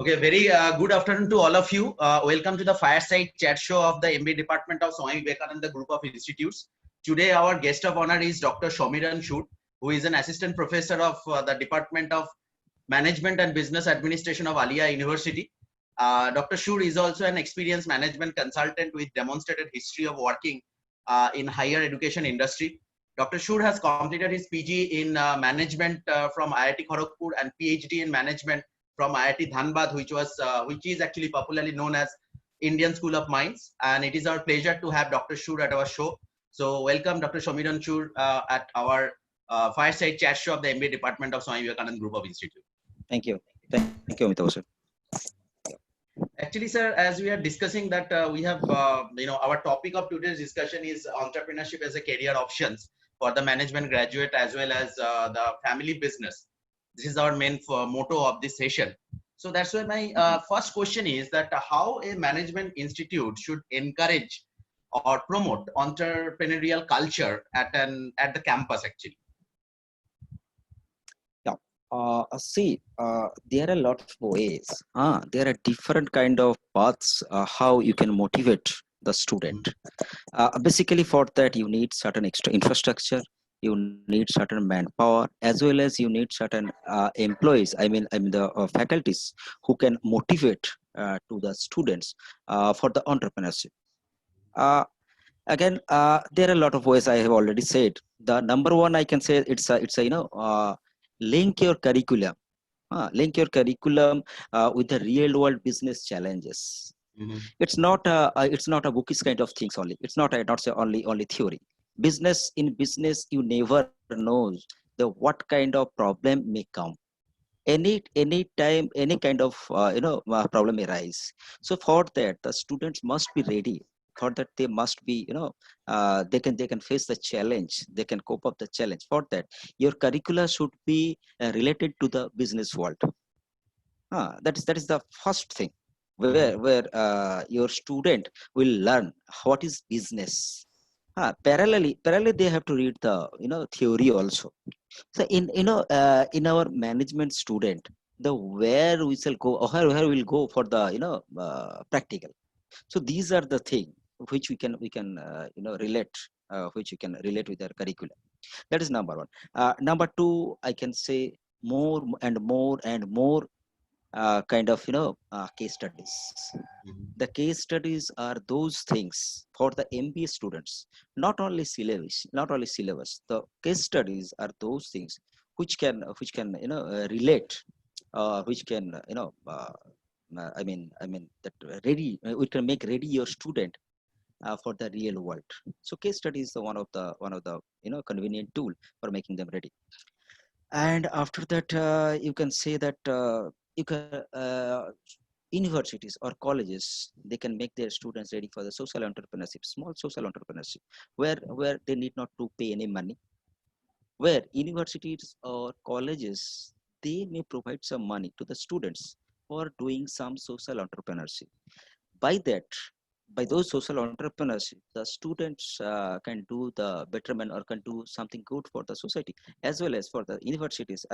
Okay, very good afternoon to all of you. Welcome to the Fireside Chat Show of the MBA Department of Swami Vivekananda Group of Institutes. Today, our guest of honor is Dr. Somiran Sood, who is an assistant professor of the Department of Management and Business Administration of Alia University. Dr. Sood is also an experienced management consultant with demonstrated history of working in higher education industry. Dr. Sood has completed his PG in management from IIT Kharagpur and PhD in management from IIT Dhanbad, which is actually popularly known as Indian School of Mines. And it is our pleasure to have Dr. Sood at our show. So welcome, Dr. Somiran Sood, at our Fireside Chat Show of the MBA Department of Swami Vivekananda Group of Institute. Thank you. Thank you, Amitabh sir. Actually, sir, as we are discussing that we have, our topic of today's discussion is entrepreneurship as a career options for the management graduate as well as the family business. This is our main motto of this session. So that's why my first question is that how a management institute should encourage or promote entrepreneurial culture at the campus actually. There are a lot of ways. There are different kind of paths how you can motivate the student. Basically, for that you need certain extra infrastructure. You need certain manpower, as well as you need certain employees. I mean the faculties who can motivate to the students for the entrepreneurship. Again, there are a lot of ways. I have already said. The number one I can say it's a link your curriculum. Link your curriculum with the real world business challenges. It's not a bookish kind of things only. It's not say only theory. In business you never knows the what kind of problem may come. Any time any kind of problem may arise. So for that the students must be ready. For that they must be they can face the challenge. They can cope up the challenge. For that your curricula should be related to the business world. That is the first thing where your student will learn what is business. Parallelly they have to read the theory also. So in our management student, the where we shall go or where we'll go for the practical. So these are the thing which we can relate, which you can relate with their curriculum. That is number one. Number two, I can say more and more kind of case studies. The case studies are those things for the MBA students, not only syllabus. The case studies are those things which can relate, which can that ready. We can make ready your student for the real world. So case study is the one of the convenient tool for making them ready. And after that, you can say that you can universities or colleges, they can make their students ready for the social entrepreneurship, small social entrepreneurship, where they need not to pay any money. Where universities or colleges, they may provide some money to the students for doing some social entrepreneurship. By those social entrepreneurship, the students can do the betterment or can do something good for the society as well as for the universities.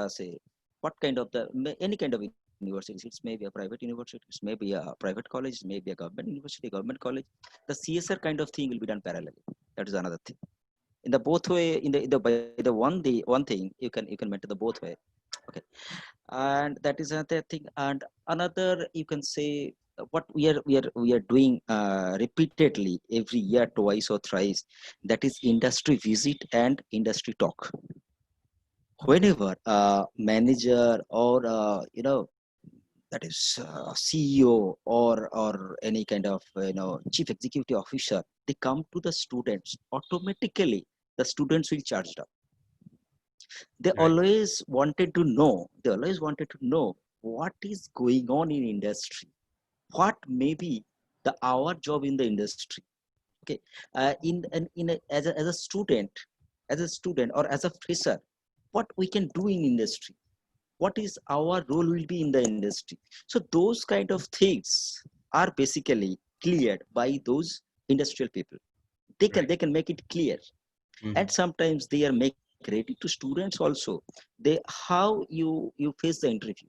Say what kind of any kind of universities. It may be a private university, it may be a private college, it may be a government university, government college. The CSR kind of thing will be done parallelly. That is another thing. In the both way, in the by the one thing you can mention the both way. Okay, and that is another thing. And another, you can say what we are doing repeatedly every year, twice or thrice. That is industry visit and industry talk. Whenever a manager or that is CEO or any kind of chief executive officer, they come to the students, automatically the students will charge up. They always wanted to know what is going on in industry, what may be our job in the industry. Okay, as a student, or as a fresher, what we can do in industry, what is our role will be in the industry. So those kind of things are basically cleared by those industrial people. They can make it clear. And sometimes they are make ready to students also. They how you face the interview.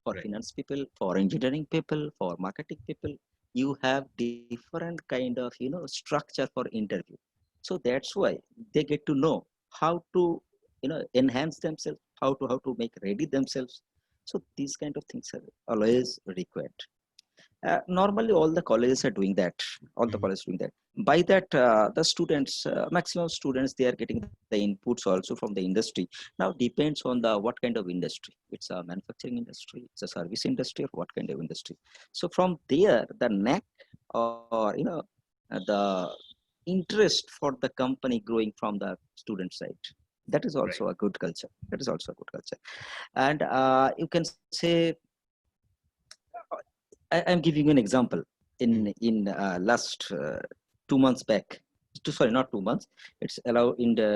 for Right. finance people, for engineering people, for marketing people. You have different kind of structure for interview. So that's why they get to know how to enhance themselves, how to make ready themselves. So these kind of things are always required. Normally, all the colleges are doing that. All the Mhm. colleges doing that. By that, the students, maximum students, they are getting the inputs also from the industry. Now depends on the what kind of industry. It's a manufacturing industry, it's a service industry, or what kind of industry. So from there, the knack or the interest for the company growing from the student side. That is Right. also a good culture. That is also a good culture. And you can say I'm giving you an example. Mhm. In last 2 months back, sorry, not 2 months. It's allowed in the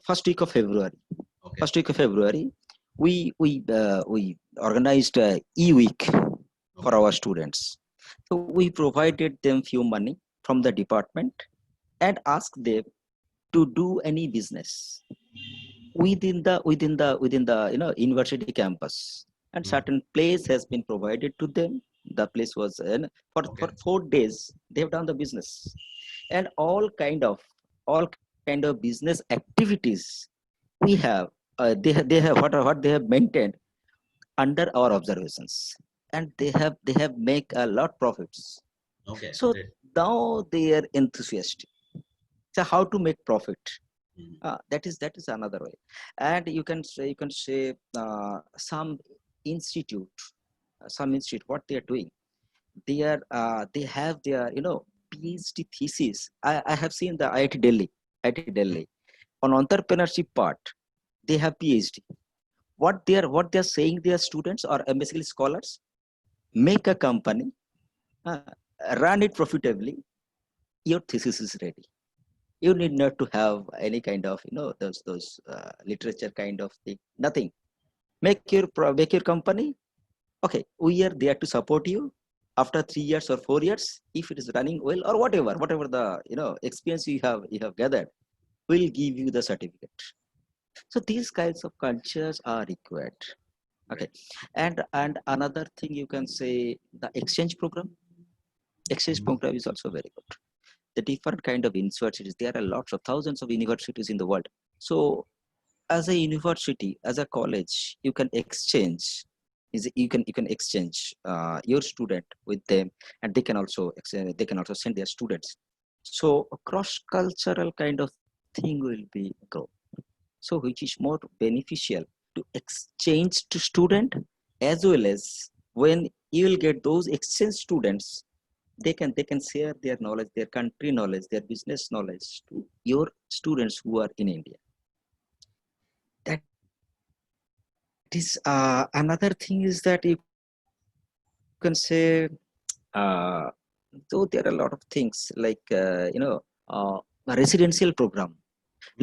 first week of February. Okay. First week of February, we organized a e-week for Okay. our students. So we provided them few money from the department and asked them to do any business within the university campus, and Mhm. certain place has been provided to them. The place was for Okay. 4 days they have done the business, and all kind of business activities we have. They have what they have maintained under our observations, and they have make a lot profits. Okay. So Great. now they are enthusiastic. So how to make profit? Mhm. That is another way. And you can say some institute, what they are doing, they have their PhD thesis. I have seen the IIT Delhi on entrepreneurship part. They have PhD. What they're saying, their students or basically scholars, make a company, uh, run it profitably. Your thesis is ready. You need not to have any kind of those literature kind of thing. Nothing. Make your company. Okay, we are there to support you after 3 years or 4 years. If it is running well, or whatever the experience you have gathered, we'll give you the certificate. So these kinds of cultures are required. Right. Okay. And another thing, you can say, the exchange Mhm. program is also very good. The different kind of universities, there are lots of thousands of universities in the world. So as a university, as a college, you can exchange, you can exchange your student with them, and they can also send their students. So a cross cultural kind of thing will be grow. So which is more beneficial to exchange to student, as well as when you will get those exchange students, they can share their knowledge, their country knowledge, their business knowledge to your students who are in India. That is another thing, is that you can say, uh, though there are a lot of things like a residential program.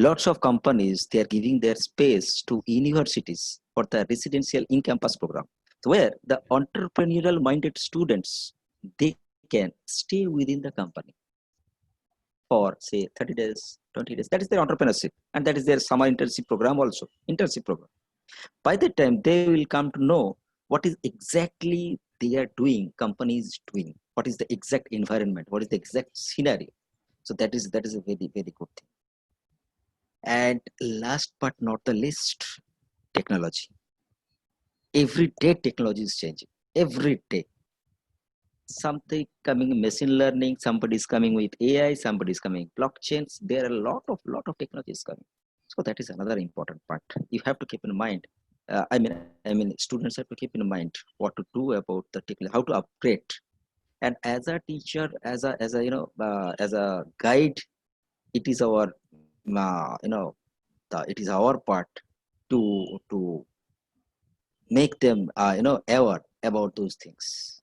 Lots of Mhm. companies, they are giving their space to universities for the residential in-campus program, where the entrepreneurial minded students, they can stay within the company for say 30 days, 20 days. That is their entrepreneurship, and that is their summer internship program also. Internship program. By the time they will come to know what is exactly they are doing, company is doing, what is the exact environment, what is the exact scenario. So that is a very, very good thing. And last but not the least, technology. Every day technology is changing. Every day something coming, machine learning, somebody is coming with AI, somebody is coming blockchains. There are a lot of technologies coming. So that is another important part. You have to keep in mind. I mean, students have to keep in mind what to do about the technology, how to upgrade. And as a teacher, as a as a guide, it is our it is our part to make them aware about those things.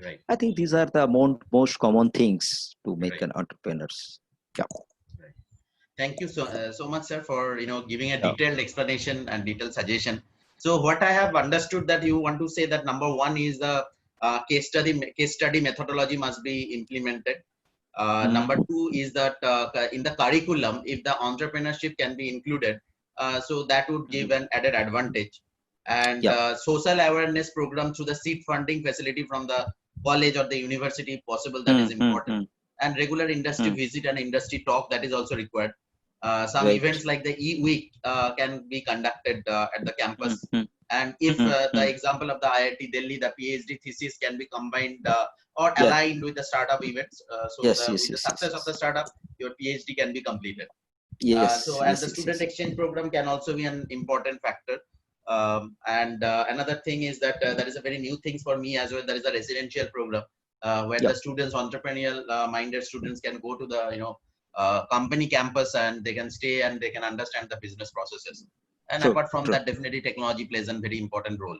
Right. I think these are the most common things to make Right. an entrepreneurs. Yeah. Right. Thank you so much, sir, for giving a Yeah. detailed explanation and detailed suggestion. So what I have understood, that you want to say that number one is the case study methodology must be implemented. Number Mhm. two is that in the curriculum, if the entrepreneurship can be included, so that would give Mhm. an added advantage. and Yeah. social awareness program through the seed funding facility from the college or the university if possible, that is important, and regular industry visit and industry talk, that is also required. Some Right. events like the e-week can be conducted at the campus, and if the example of the IIT Delhi, the PhD thesis can be combined or Yeah. aligned with the startup events, so Yes. Yes. with the Yes. Yes. success of the Yes. startup, your PhD can be completed. Yes. And Yes. the Yes. student Yes. exchange program can also be an important factor. And another thing is that there is a very new things for me as well. There is a residential program where Yeah. the students, entrepreneurial minded students, can go to the company campus, and they can stay and they can understand the business processes. And True. apart from True. that, definitely technology plays a very important role,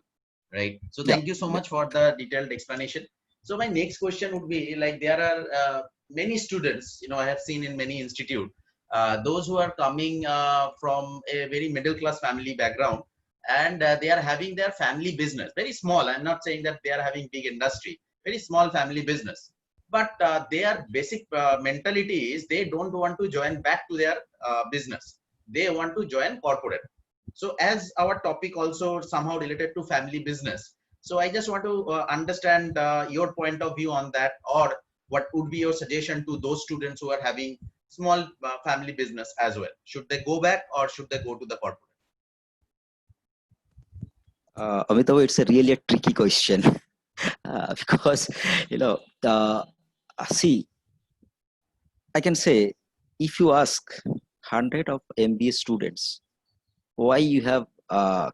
right? So Yeah. thank you so Yeah. much for the detailed explanation. So my next question would be, like, there are many students, I have seen in many institute, those who are coming from a very middle class family background, and they are having their family business very small. I'm not saying that they are having big industry, very small family business, but their basic mentality is they don't want to join back to their business, they want to join corporate. So as our topic also somehow related to family business, so I just want to understand your point of view on that, or what would be your suggestion to those students who are having small family business as well? Should they go back or should they go to the corporate? Amitav, it's a really a tricky question because see, I can say, if you ask 100 of MBA students why you have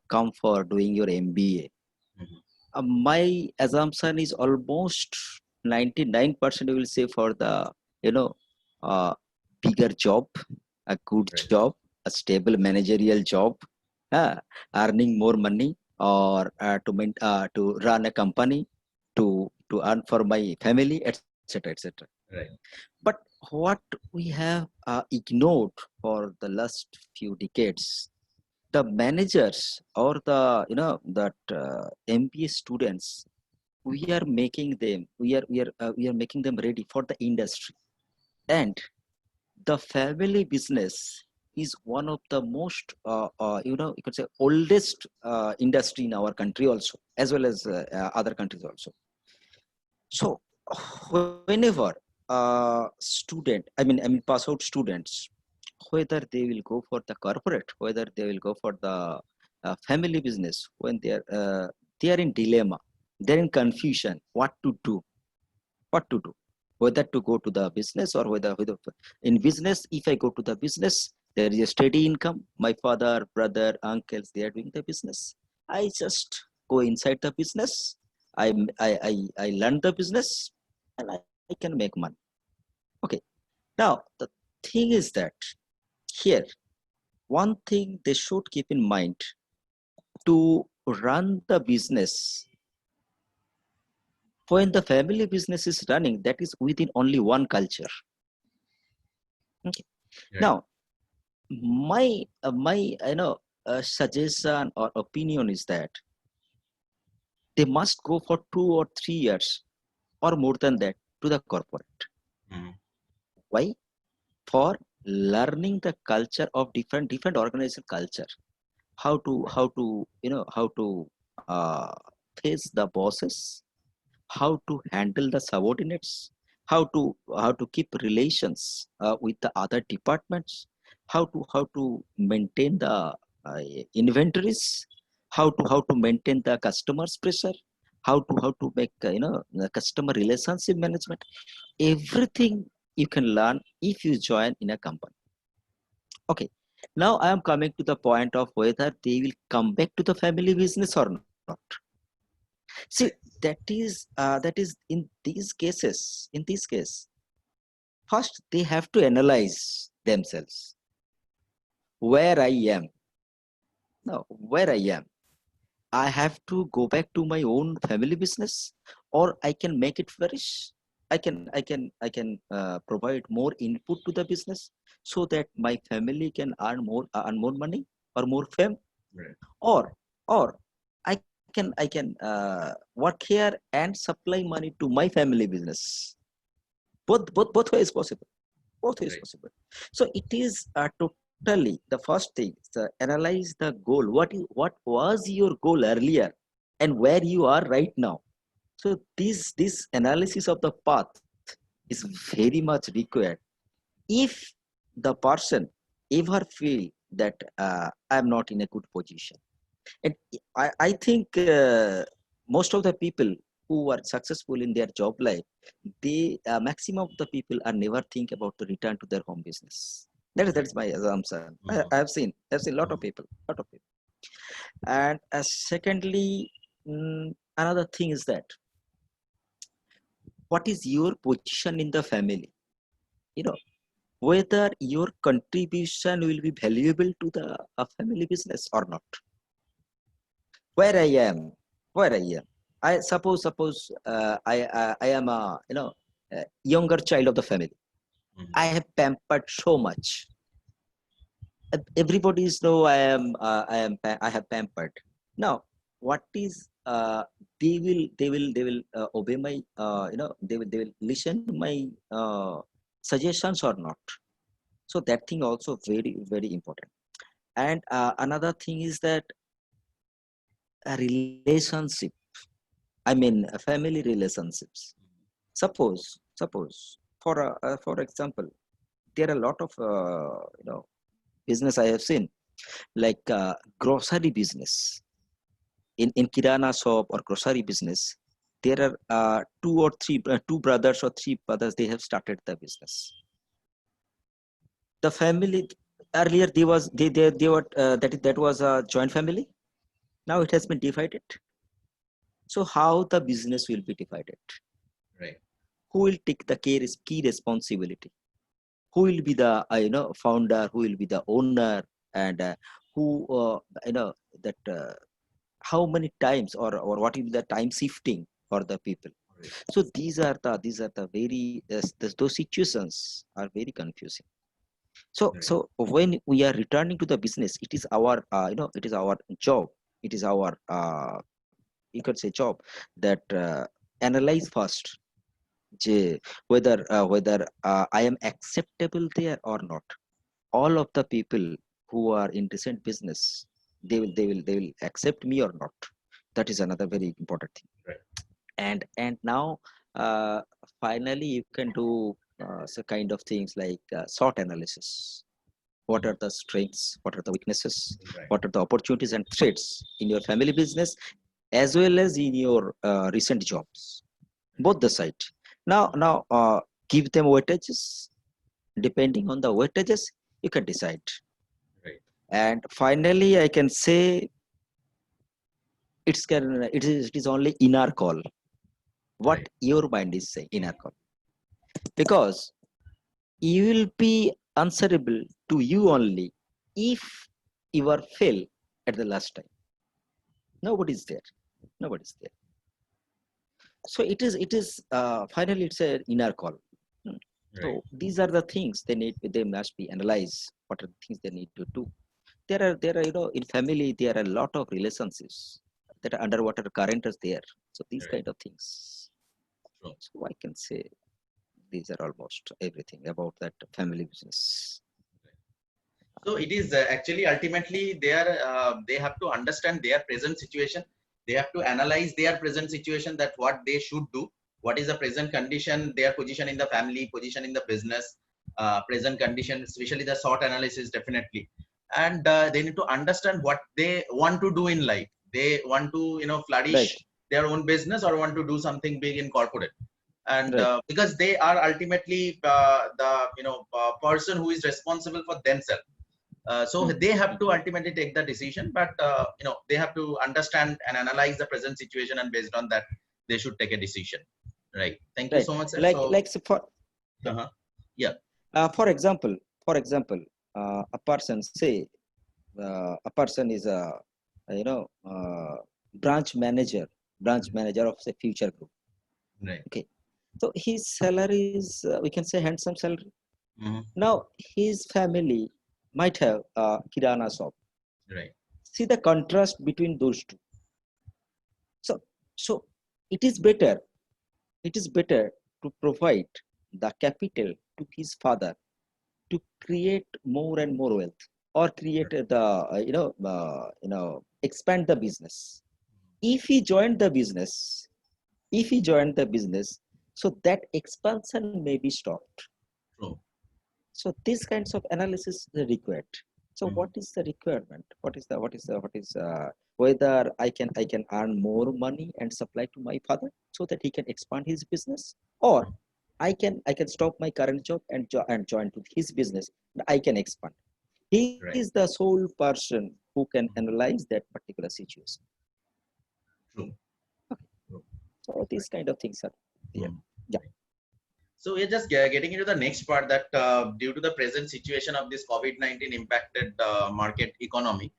come for doing your MBA, Mhm. my assumption is almost 99% will say for the you know uh, bigger job, a good Right. job, a stable managerial job, uh, earning more money, or to run a company, to earn for my family, etc., etc. Right. But what we have ignored for the last few decades, the managers or the that MBA students, we are making them ready for the industry. And the family business is one of the most you could say oldest industry in our country also, as well as other countries also. So whenever student, I mean pass out students, whether they will go for the corporate, whether they will go for the family business, when they are in dilemma, they're in confusion, what to do, whether to go to the business, or whether in business, if I go to the business, there is a steady income, my father, brother, uncles, they are doing the business, I just go inside the business, I learn the business, and I can make money. Okay, now the thing is that here, one thing they should keep in mind: to run the business, when the family business is running, that is within only one culture. Okay. Right. Now, my suggestion or opinion is that they must go for 2 or 3 years or more than that to the corporate. Mhm. Why? For learning the culture of different organization culture, how to uh, face the bosses, how to handle the subordinates, how to keep relations with the other departments, how to maintain the inventories, how to maintain the customers pressure, how to make the customer relationship management. Everything you can learn if you join in a company. Okay, now I am coming to the point of whether they will come back to the family business or not. See, Right. that is in this case, first they have to analyze themselves, where I am. No, where I am, I have to go back to my own family business, or I can make it flourish. I can provide more input to the business, so that my family can earn more money or more fame, Right. or or I can work here and supply money to my family business. Both ways possible. Both ways Right. possible. So it is totally the first thing is analyze the goal. What was your goal earlier and where you are right now? So this analysis of the path is very much required. If the person ever feel that I'm not in a good position, and I think most of the people who are successful in their job life, they maximum of the people are never think about to return to their home business. That's my assumption. Mhm, I've seen a lot of mhm, people. And secondly, another thing is that what is your position in the family? You know, whether your contribution will be valuable to the family business or not. Where I am, where I am. I am a younger child of the family. mhm. I have pampered so much. Everybody is know I have pampered. Now, what is they will obey my they will listen to my suggestions or not. So that thing also very very important. And another thing is that a relationship, I mean family relationships. Suppose for example, there are a lot of business I have seen, like grocery business. In kirana shop or grocery business, there are two brothers or three brothers, they have started the business. The family, earlier they were that was a joint family. Now it has been divided. So how the business will be divided? Right. Who will take the key responsibility? Who will be the founder? Who will be the owner? And who you know that how many times, or what is the time shifting for the people? Right. So these are the very those situations are very confusing. So Right. when we are returning to the business, it is our it is our job, it is our you could say job, that analyze first je, whether I am acceptable there or not. All of the people who are in recent business, they will accept me or not. That is another very important thing. Right. And now uh, finally you can do so kind of things like SWOT analysis. What Mhm. are the strengths, what are the weaknesses, Right. what are the opportunities and threats in your family business as well as in your recent jobs, both the side. Now give them weightages. Depending on the weightages, you can decide. Right. And finally I can say it is only inner call, what Right. your mind is saying, inner call. Because you will be answerable to you only if you are fail at the last time. Nobody's there. Nobody's there. So it is finally it's a inner call. Hmm. So Right. these are the things they must be analyzed. What are the things they need to do? There are in family there are a lot of relationships that are underwater current is there. So these Right. kind of things. True. So I can say these are almost everything about that family business. So it is actually ultimately they have to understand their present situation. They have to analyze their present situation, that what they should do, what is the present condition, their position in the family, position in the business, present condition, especially the SWOT analysis definitely. And they need to understand what they want to do in life. They want to Right, flourish their own business or want to do something big in corporate. And right. because they are ultimately the person who is responsible for themselves, so Hmm, they have hmm. to ultimately take the decision, but they have to understand and analyze the present situation, and based on that they should take a decision. Right. Thank you Right. so much, sir. Like So like so uh-huh. Yeah. for example, a person say a person is a you know uh, branch manager, of say future group. Right. Okay, so his salary is we can say handsome salary. Mhm. Now his family might have a kirana shop. Right. See the contrast between those two. So it is better, to provide the capital to his father to create more and more wealth. or create the expand the business. If he joined the business, if he joined the business, so that expansion may be stopped. True. So these kinds of analysis are required. So Mhm. what is the requirement? What is whether I can earn more money and supply to my father so that he can expand his business, or I can stop my current job and join to his business. I can expand. He is Right. the sole person who can analyze that particular situation. True. True. So these kind of things are there. Mhm. Yeah. So we're just getting into the next part that due to the present situation of this COVID-19 impacted market economy,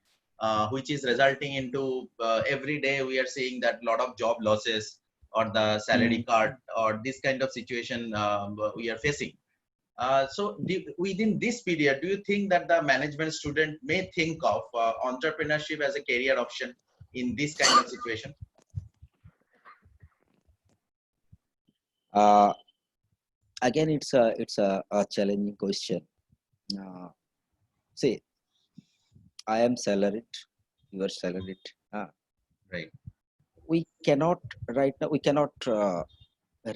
which is resulting into every day we are seeing that lot of job losses or the salary Mm. cut or this kind of situation we are facing. So within this period, do you think that the management student may think of entrepreneurship as a career option in this kind of situation? Uh, Again, it's a challenging question. Uh, See, I am salaried. You are salaried. Uh, Right. we cannot right now. We cannot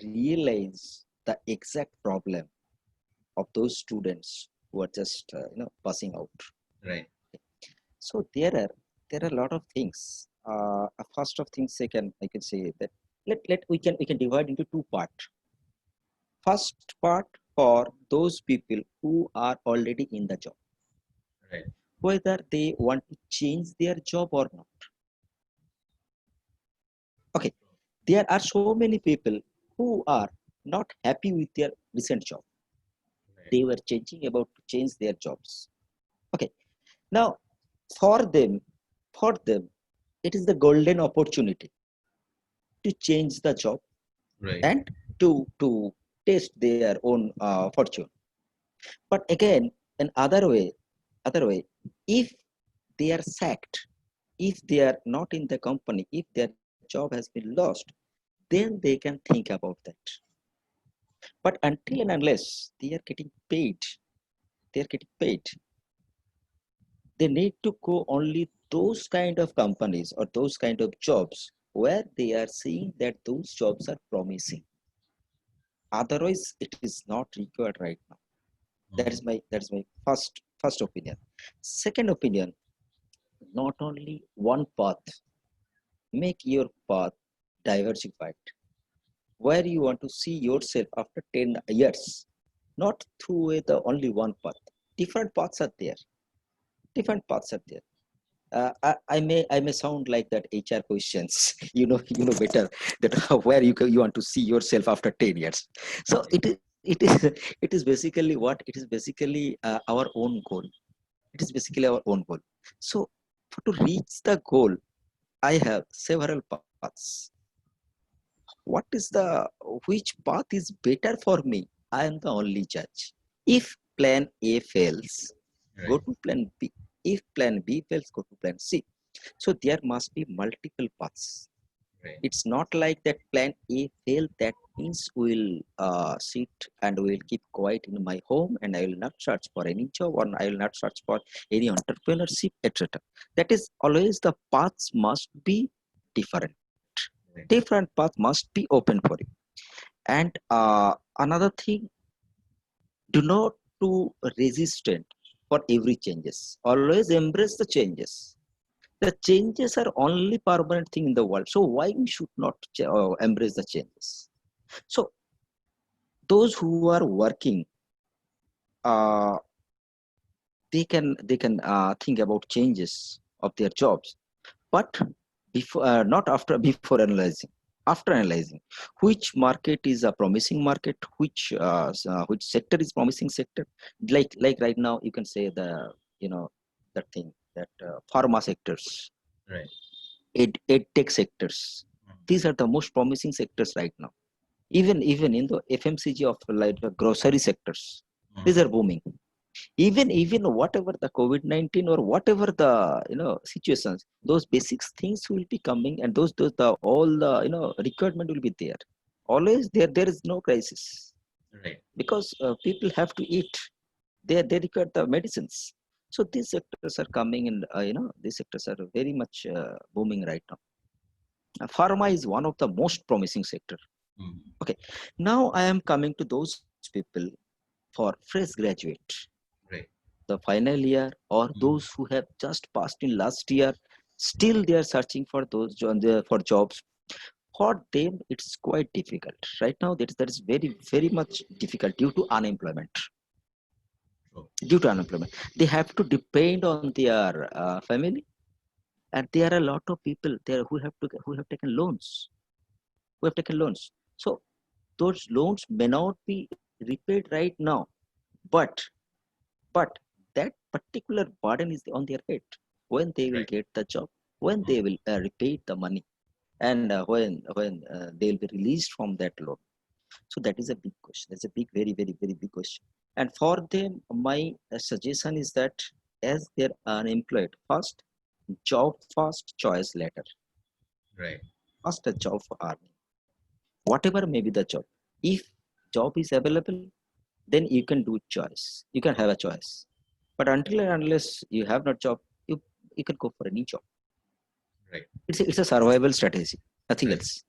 realize the exact problem of those students who are just passing out. Right. So there are a lot of things. First of things I can say that we can divide into two parts. First part for those people who are already in the job, Right. whether they want to change their job or not. Okay, there are so many people who are not happy with their recent job. Right. They were changing about to change their jobs. Okay, now for them, for them, it is the golden opportunity to change the job Right. and to taste their own fortune. But again, in other way, if they are sacked, if they are not in the company, if their job has been lost, then they can think about that. But until and unless they are getting paid, they need to go only those kind of companies or those kind of jobs where they are seeing that those jobs are promising. Otherwise, it is not required right now. Mhm. That is my first opinion. Second opinion, not only one path. Make your path diversified, where you want to see yourself after 10 years, not through the only one path. Different paths are there. Different paths are there. I may sound like that HR questions. You know better that where you want to see yourself after 10 years. So it is basically what it is basically our own goal. It is basically our own goal. So to reach the goal, I have several paths. What is the which path is better for me? I am the only judge. If plan A fails, go Right. to plan B. If plan B fails, go to plan C. So there must be multiple paths. Right. It's not like that plan A failed, that means we'll sit and we'll keep quiet in my home and I will not search for any job, or I will not search for any entrepreneurship, etc. That is always the paths must be different. Right. Different path must be open for you. And another thing, do not to resistant for every changes. Always embrace the changes. The changes are only permanent thing in the world, so why we should not embrace the changes? So those who are working, uh, they can think about changes of their jobs, but before not after, before analyzing. After analyzing which market is a promising market, which sector is promising sector, like right now you can say the you know that thing, that pharma sectors, Right. ed tech sectors. These are the most promising sectors right now. Even in the FMCG of like the grocery sectors, these Mhm. are booming. Even whatever the COVID-19 or whatever the situations, those basics things will be coming, and those the all the requirement will be there. Always there is no crisis, Right. because people have to eat. They require the medicines. So these sectors are coming in, these sectors are very much booming right now. Pharma is one of the most promising sector. Mhm. Okay, now I am coming to those people for fresh graduate, Right. the final year, or Mhm. those who have just passed in last year, still they are searching for for jobs. For them it's quite difficult right now. That is very very much difficult due to unemployment. True. Due to unemployment, they have to depend on their family, and there are a lot of people there who have taken loans, so those loans may not be repaid right now, but but that particular burden is on their head when they will Right. get the job, when Mhm. they will repay the money, and when they will be released from that loan. So that is a big question. That's a big, very, very, very big question. And for them, my suggestion is that as they're unemployed, first job first, choice later. Right. First a job for earning, whatever may be the job. If job is available, then you can do choice. You can have a choice. But until and unless you have not job, you can go for any job. Right. It's a survival strategy, nothing Right. else.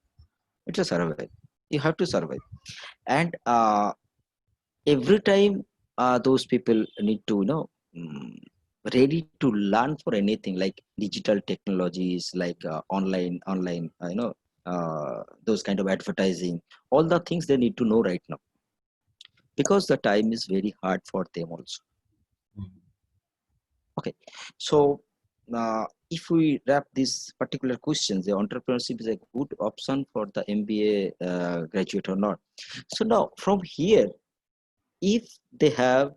It's a survival. You have to survive. And every time those people need to mm, ready to learn for anything like digital technologies, like online those kind of advertising, all the things they need to know right now, because the time is very hard for them also. Mhm. Okay, so if we wrap this particular question, the entrepreneurship is a good option for the MBA graduate or not. So now from here, if they have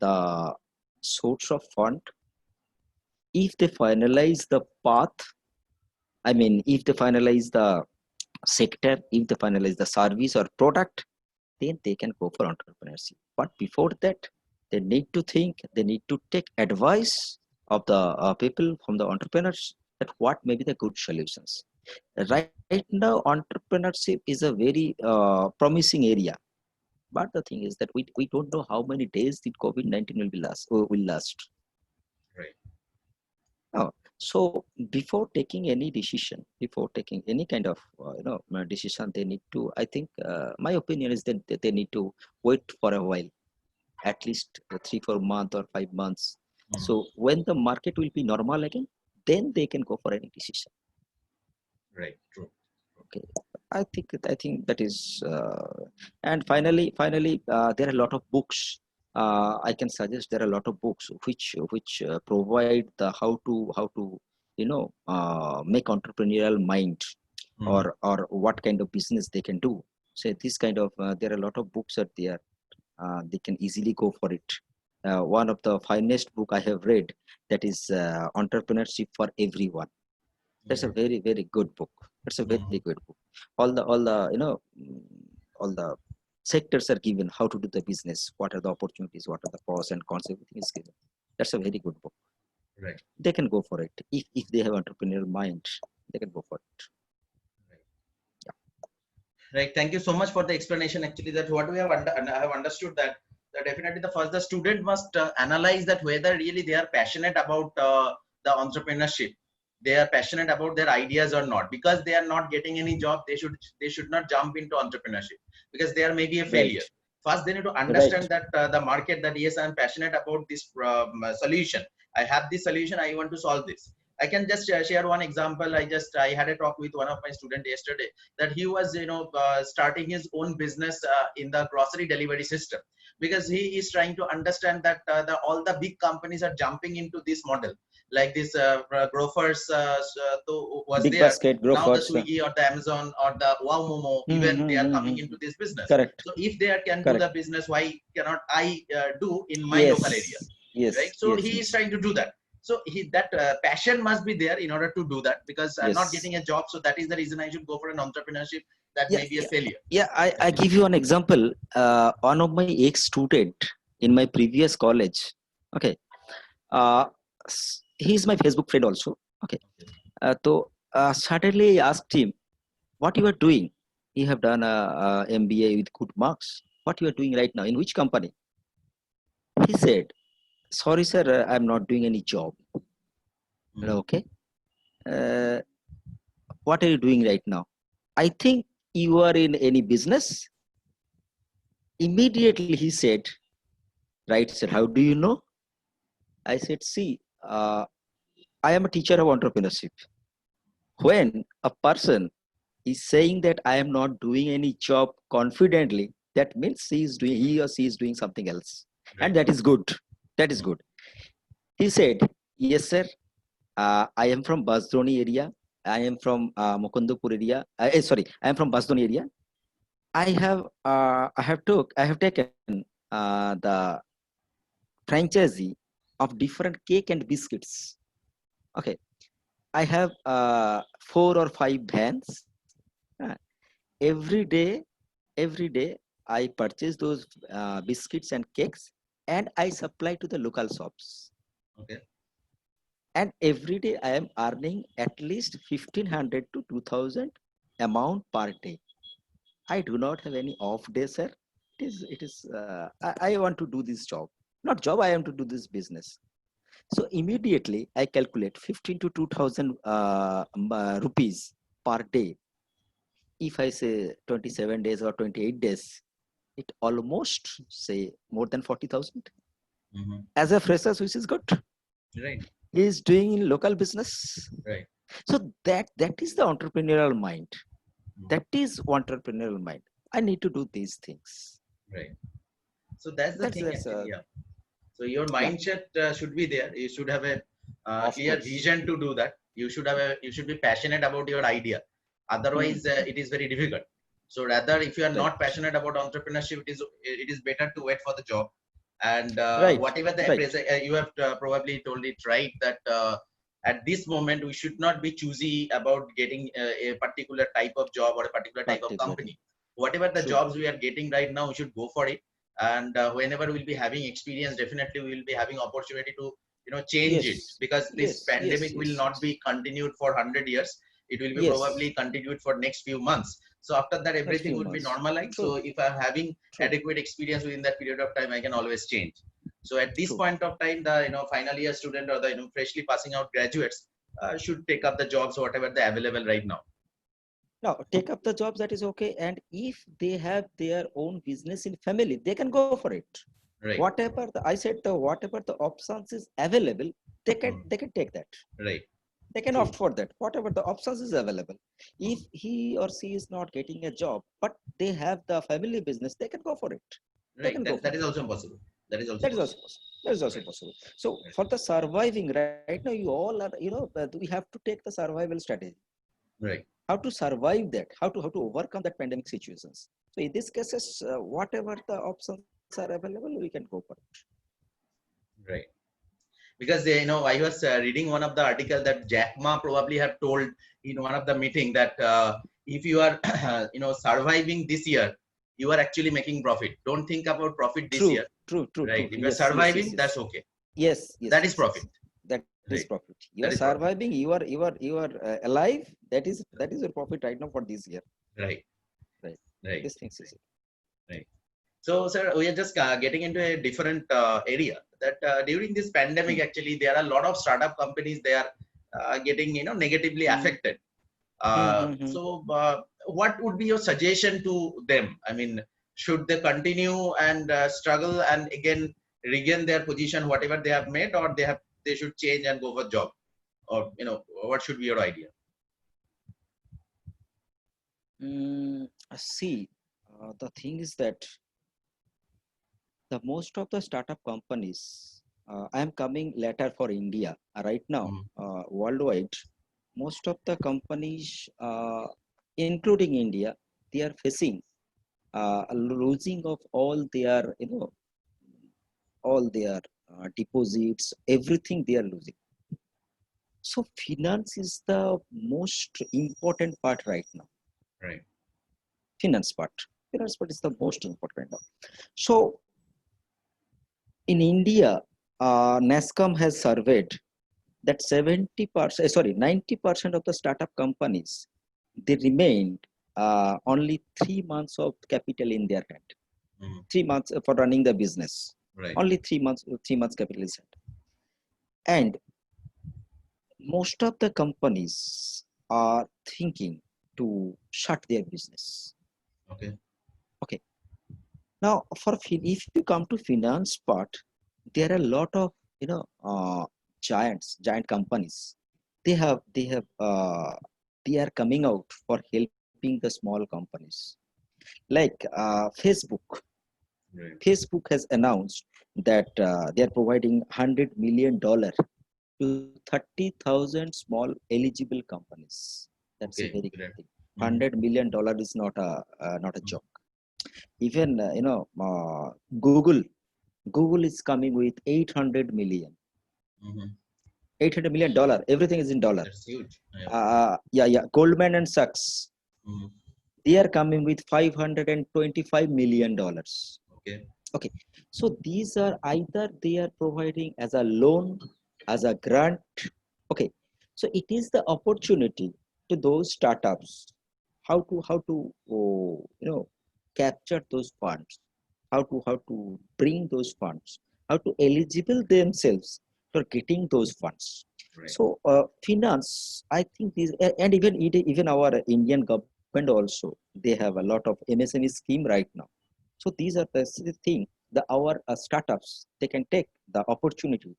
the source of fund, if they finalize the path, I mean, if they finalize the sector, if they finalize the service or product, then they can go for entrepreneurship. But before that, they need to think, they need to take advice of the people from the entrepreneurs that what may be the good solutions. Right now, entrepreneurship is a very promising area. But the thing is that we don't know how many days the COVID-19 will last. Right. Oh, so before taking any decision, before taking any kind of decision, they need to. I think my opinion is that they need to wait for a while, at least 3 4 months or 5 months. Mhm. So when the market will be normal again, then they can go for any decision. Right. True. Okay, I think that is. And finally, there are a lot of books. I can suggest there are a lot of books which provide the how to make entrepreneurial mind, Mhm. or what kind of business they can do. So this kind of there are a lot of books are there. They can easily go for it. One of the finest book I have read, that is Entrepreneurship for Everyone. That's a Right. very very good book. It's a very Mhm. good book. All the sectors are given, how to do the business, what are the opportunities, what are the pros and cons, everything is given. That's a very good book. Right. They can go for it if they have entrepreneurial mind. They can go for it. Right. Right. Thank you so much for the explanation. Actually, that what we have and I have understood that definitely the student must analyze that whether really they are passionate about the entrepreneurship, they are passionate about their ideas or not. Because they are not getting any job, they should not jump into entrepreneurship because there may be a Right, failure. First, they need to right, understand that the market, that yes, I am passionate about this solution. I have this solution. I want to solve this. I can just share one example. I had a talk with one of my students yesterday that he was starting his own business in the grocery delivery system, because he is trying to understand that all the big companies are jumping into this model, like this grofers was big there. basket Now the growth. Swiggy or the Amazon or the Wow Momo, even they are coming into this business. Correct, So if they can do correct. the business, why cannot I do in my local area, Yes, right? yes, So yes, he is yes, trying to do that. So that passion must be there in order to do that, because I'm not yes. getting a job, so that is the reason I should go for an entrepreneurship. That Yeah, may be a yeah, failure. yeah. I Definitely. give you an example. One of my ex-student in my previous college. Okay, he's my Facebook friend also. Okay, Okay. so suddenly I asked him, "What you are doing? You have done a MBA with good marks. What you are doing right now? In which company?" He said, sorry, sir, I'm not doing any job. Mhm. Okay. Uh, what are you doing right now? I think you are in any business. Immediately he said, right, sir, how do you know? I said, see, I am a teacher of entrepreneurship. When a person is saying that I am not doing any job confidently, that means he or she is doing something else. And Right. that is good. That is Mhm. good. He said, yes, sir, I am from Basdoni area. I am from Mukundapur area. Sorry, I am from Basdoni area. I have taken the franchisee of different cake and biscuits. Okay, I have 4 or 5 vans. Uh, every day, every day, I purchase those biscuits and cakes, and I supply to the local shops. Okay. And every day, I am earning at least 1,500 to 2,000 amount per day. I do not have any off day, sir. I want to do this job. Not job, I am to do this business. So immediately I calculate 15 to 2,000 rupees per day. If I say 27 days or 28 days, it almost say more than 40,000. Mhm. As a fresher, which is good. Right. He is doing local business. Right. So that is the entrepreneurial mind. Mhm. That is entrepreneurial mind. I need to do these things. Right. So that's the thing That's actually. Yeah. So your yeah, mindset should be there. You should have a of clear course. vision to do that. You should be passionate about your idea. Hmm. Otherwise, it is very difficult. So rather, if you are Right, not passionate about entrepreneurship, it is better to wait for the job. And right, whatever the right. present, you have probably told it right that at this moment we should not be choosy about getting a particular type of job or a particular type of Particularly company. Whatever the true. jobs we are getting right now, we should go for it. And whenever we'll be having experience, definitely we will be having opportunity to change it, Yes, because this yes, yes, pandemic will yes, not yes, be continued for 100 years. It will be yes. probably continued for next few months. So after that, Next everything few would be months. normalized. So True, if I'm having true, adequate experience within that period of time, I can always change. So at this true. point of time, the final year student or the freshly passing out graduates should take up the jobs whatever they available right now. Now take up the jobs, that is okay. And if they have their own business in family, they can go for it. Right. Whatever I said, the whatever the options is available, Mhm. they can take that. Right. They can True. opt for that. Whatever the options is available. If Mhm. he or she is not getting a job, but they have the family business, they can go for it. They Right. can go That for that it. is also possible. That is also That is also possible. possible. That is also Right. possible. So Right. for the surviving right now, you all are, we have to take the survival strategy. Right. How to survive that? How to overcome that pandemic situations? So in these cases, whatever the options are available, we can go for it. Right. Because I was reading one of the article that Jack Ma probably have told in one of the meeting that if you are surviving this year, you are actually making profit. Don't think about profit this True, year. true, true, Right. true. If you're Yes, yes, yes, surviving, yes. that's okay. Yes, yes, That is yes, yes. profit. That is Right. profit. You are That is profit. surviving. You are alive. That is your profit right now for this year. Right. Right. Right. These things is Right. So, sir, we are just getting into a different area. That during this pandemic, hmm. actually, there are a lot of startup companies. They are getting negatively Hmm. affected. Hmm. Hmm. Hmm. What would be your suggestion to them? I mean, should they continue and struggle and again regain their position, whatever they have made, or they should change and go for job, or what should be your idea? See, the thing is that the most of the startup companies, I am coming later for India. Right now, Mhm. worldwide, most of the companies, including India, they are facing losing of all their deposits, everything they are losing. So finance is the most important part right now. Right. Finance part. Finance part is the most important now. So in India, NASCOM has surveyed that 70%, sorry, 90% of the startup companies, they remained only 3 months of capital in their hand. Mhm. 3 months for running the business. Right. Only 3 months capital is set. And most of the companies are thinking to shut their business. Okay. Okay. Now, if you come to finance part, there are a lot of giant companies. They are coming out for helping the small companies. Like Facebook. Right. Facebook has announced that they are providing $100 million to 30,000 small eligible companies. That's a Okay. very good Great. thing. Mhm. $100 million is not a Mhm. joke. Even Google Google is coming with 800 million. Mhm. $800 million. Everything is in dollar. That's huge. Yeah. Yeah. Goldman and Sachs, Mhm. they are coming with $525 million. Okay. Okay. So these are either they are providing as a loan, as a grant. Okay. So it is the opportunity to those startups how to capture those funds, how to bring those funds, how to eligible themselves for getting those funds. Right. So finance, I think these and even our Indian government also, they have a lot of MSME scheme right now. So these are the thing that our startups they can take the opportunity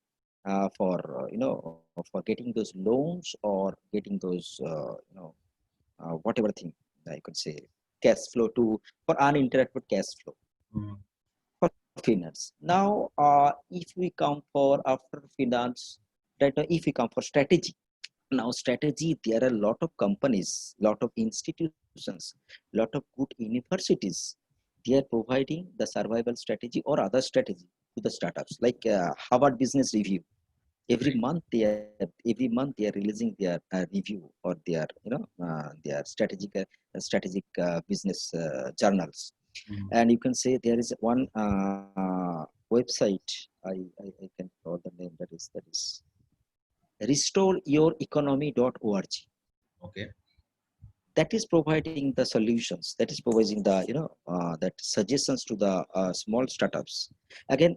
for for getting those loans or getting those whatever thing I could say cash flow to for uninterrupted cash flow Mhm. for finance. Now, if we come for after finance, that if we come for strategy, now strategy there are a lot of companies, lot of institutions, lot of good universities. They are providing the survival strategy or other strategy to the startups like Harvard Business Review. Right. Every month they are releasing their review or their strategic business journals. Mhm. And you can say there is one website. I can call the name, that is restoreyourEconomy.org. Okay. That is providing the solutions, that is providing the that suggestions to the small startups. Again,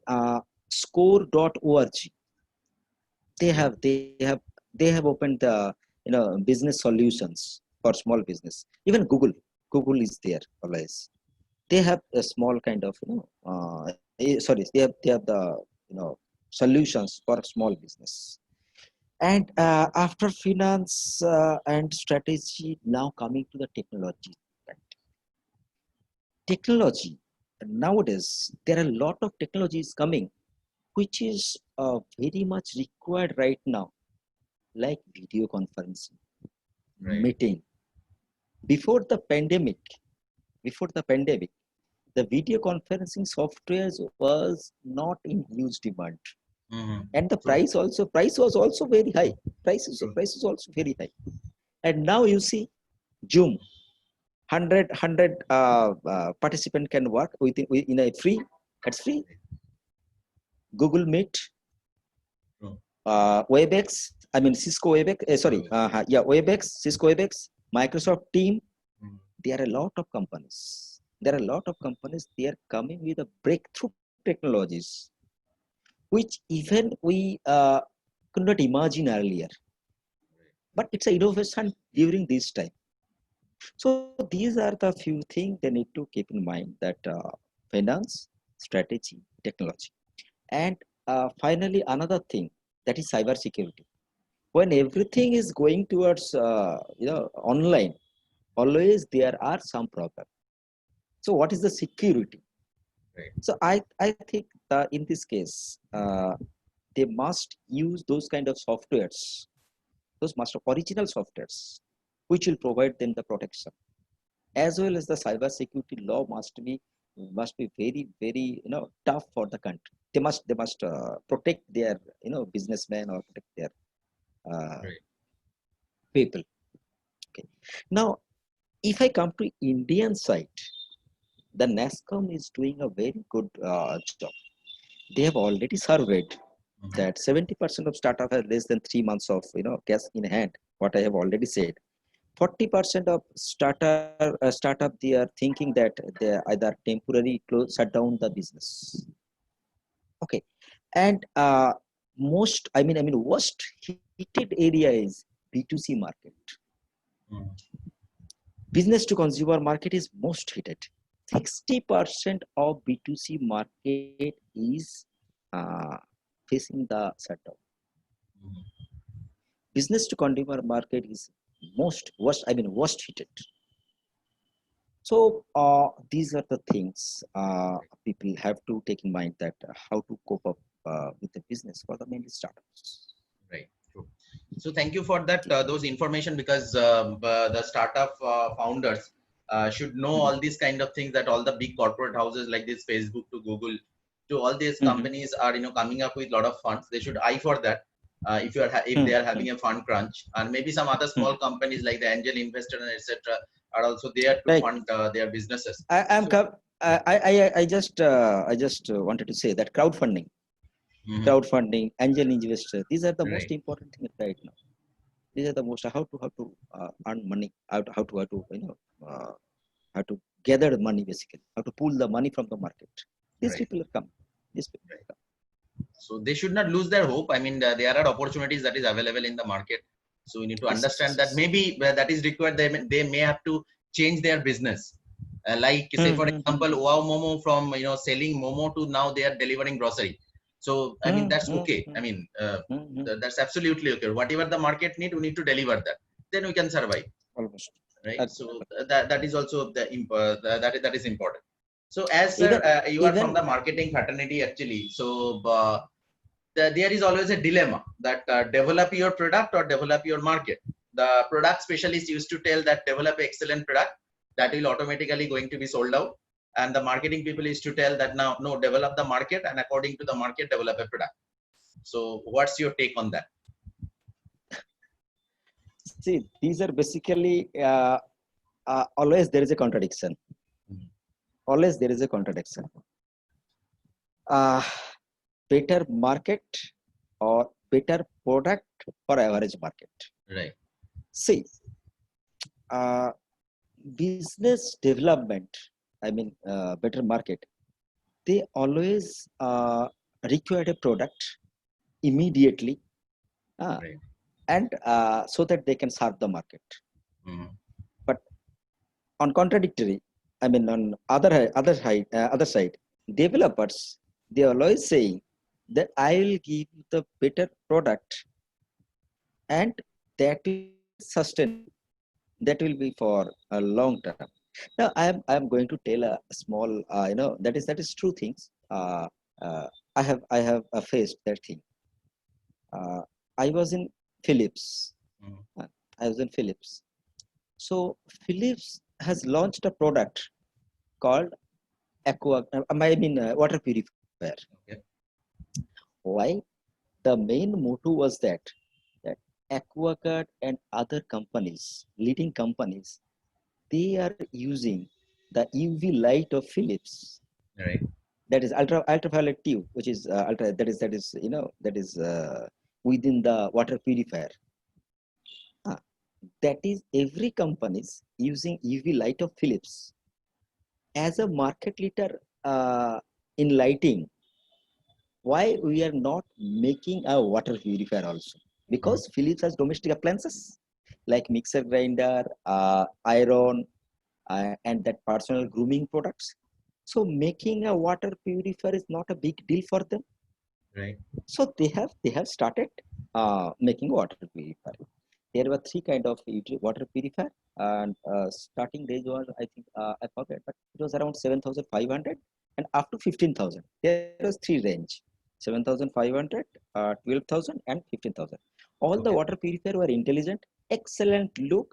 score.org, they Okay. have they have they have opened the business solutions for small business. Even Google is there always. They have a small kind of sorry, they have the solutions for small business. And after finance and strategy, now coming to the technology. Technology, nowadays there are a lot of technologies coming which is very much required right now, like video conferencing, Right. meeting. Before the pandemic before the pandemic the video conferencing softwares was not in huge demand, Mhm. and the True. price was also very high. True. Price is also very high. And now you see Zoom, 100 participant can work in a free. It's free. Google Meet, True. Webex, I mean Cisco Webex, sorry, Well, yeah, Webex, Cisco Webex, Microsoft Team. mhm. There are a lot of companies. There are a lot of companies. They are coming with a breakthrough technologies, which even we could not imagine earlier. But it's an innovation during this time. So these are the few things they need to keep in mind, that finance, strategy, technology, and finally another thing, that is cyber security. When everything is going towards online, always there are some problem. So what is the security? Right. So I think in this case they must use those kind of softwares, those must original softwares, which will provide them the protection, as well as the cyber security law must be very very tough for the country. They must protect their businessmen or protect their uh, Right. people. Okay. Now, if I come to Indian side, the NASCOM is doing a very good job. They have already surveyed Mhm. that 70% of startup have less than 3 months of cash in hand. What I have already said. 40% of startup they are thinking that they either temporarily shut down the business. Okay. And worst heated area is B2C market. Mm. Business to consumer market is most heated. 60% of B2C market is uh, facing the shutdown. Mm. Business to consumer market is worst heated. So these are the things people have to take in mind, that how to cope up with the business for the mainly startups. Right. True. So thank you for that those information, because the startup founders should know Mhm. all these kind of things, that all the big corporate houses like this Facebook to Google to all these Mhm. companies are coming up with a lot of funds. They should eye for that. If if they Mhm. are having a fund crunch, and maybe some other small Mhm. companies like the angel investor and etc. are also there to Right. fund their businesses. I, I'm So com- yeah. I just wanted to say that Mhm. crowdfunding, angel investor, these are the most Right. important things right now. These are the most how to earn money, how to uh, how to gather the money, basically how to pull the money from the market. These Right. people are come. These people Right. are So they should not lose their hope. I mean, there are opportunities that is available in the market. So we need to yes, yes, understand that yes, maybe that is required. They may have to change their business. Like say yes. for example, Wow Momo, from selling Momo to now they are delivering grocery. So I mean that's okay. I mean that's absolutely okay. Whatever the market need, we need to deliver that. Then we can survive, Almost. right? Ag- So that is also that is important. So as sir, even you are from even the marketing fraternity actually. So there is always a dilemma that develop your product or develop your market. The product specialist used to tell that develop excellent product that will automatically going to be sold out, and the marketing people used to tell that now no, develop the market, and according to the market develop a product. So what's your take on that? see, these are basically always there is a contradiction. Mhm. Always there is a contradiction. Uh, Better market or better product for average market. Right. See, uh, business development, better market, they always require a product immediately, uh, Right. and so that they can serve the market. Mhm. But on contradictory, on other side, developers, they are always saying that I will give you the better product, and that will sustainable. That will be for a long term. Now I am going to tell a small that is true things. Uh, I have faced that thing. uh, I was in Philips. Mhm. I was in Philips. So Philips has launched a product called water purifier. Okay. Why? The main motto was that AquaGuard and other companies, leading companies, they are using the UV light of Philips, Right. that is ultraviolet tube, which is ultra that is within the water purifier. Ah, that is every companies using UV light of Philips as a market leader in lighting. Why we are not making a water purifier also? Mhm. Because Philips has domestic appliances like mixer grinder, iron, and that personal grooming products. So making a water purifier is not a big deal for them. Right. So they have started making water purifier. There were three kind of water purifier, and starting range was, I think, I forget, but it was around 7,500 and up to 15,000. There was three range: 7,500, 12,000, and 15,000. All the Okay. water purifier were intelligent, excellent look.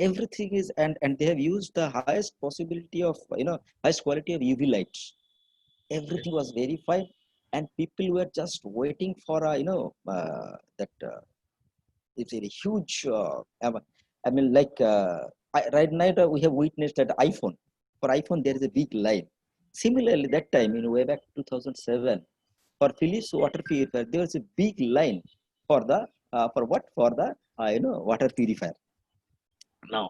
Everything is, and they have used the highest possibility of highest quality of UV lights. Okay. Everything was very fine, and people were just waiting for that it's a huge like right now we have witnessed that iPhone. For iPhone there is a big line. Similarly, that time in way back 2007, for Philips water purifier there was a big line for the for what for the water purifier. Now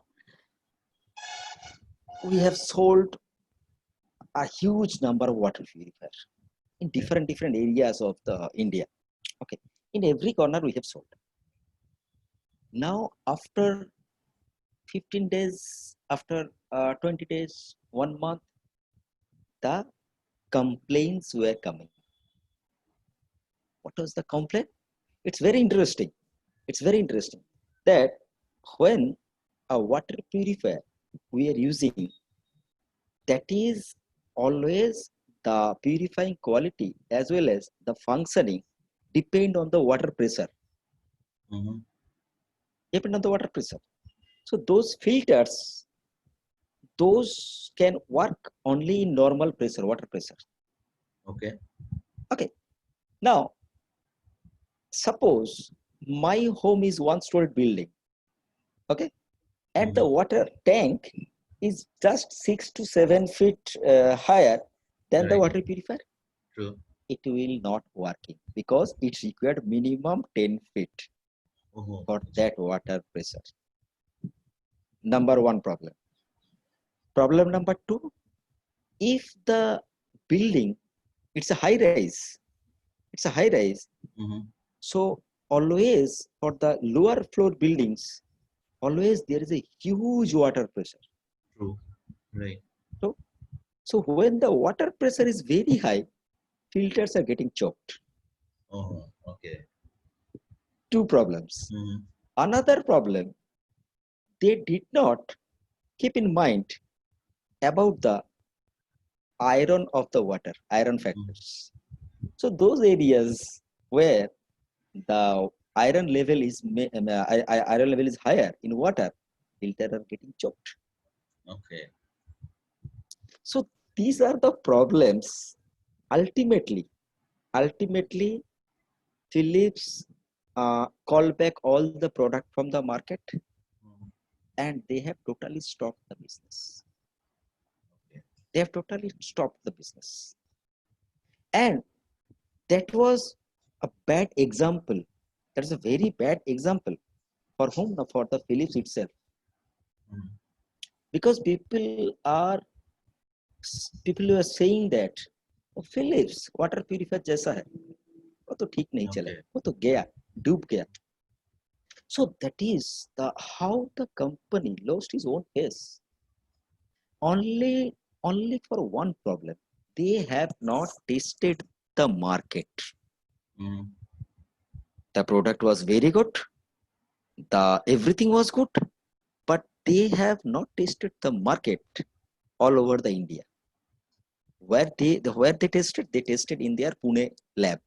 we have sold a huge number of water purifier. in different areas of the India. Okay, in every corner we have sold. Now after 15 days, after 20 days, 1 month, the complaints were coming. What was the complaint? It's very interesting. It's very interesting that when a water purifier we are using, that is always the purifying quality as well as the functioning depend on the water pressure. Mhm. Depend on the water pressure. So those filters, those can work only in normal pressure, water pressure. Okay. Okay. Now, suppose my home is one-story building. Okay. And the water tank is just 6 to 7 feet higher than the Right. water purifier. True. It will not working because it required minimum 10 feet Oh, for that water pressure. Number one problem. Problem number two, if the building, it's a high rise, Mhm. so always for the lower floor buildings, always there is a huge water pressure. True. Right. So, so when the water pressure is very high, filters are getting choked. Oh, okay. Two problems. Mhm. Another problem, they did not keep in mind about the iron of the water, iron factors. So those areas where the iron level is iron level is higher in water, filter are getting choked. Okay. So these are the problems. Ultimately, Philips called back all the product from the market, Mhm. and they have totally stopped the business. Okay. They have totally stopped the business, and that was a bad example. That is a very bad example for whom? For the Philips itself, Mhm. because people are saying that oh, Philips water purifier जैसा है वो तो ठीक नहीं चला Okay. वो तो गया डूब गया. So that is the how the company lost his own face only for one problem. They have not tested the market. Mhm. The product was very good, the everything was good, but they have not tested the market all over the India. Where they tested in their Pune lab.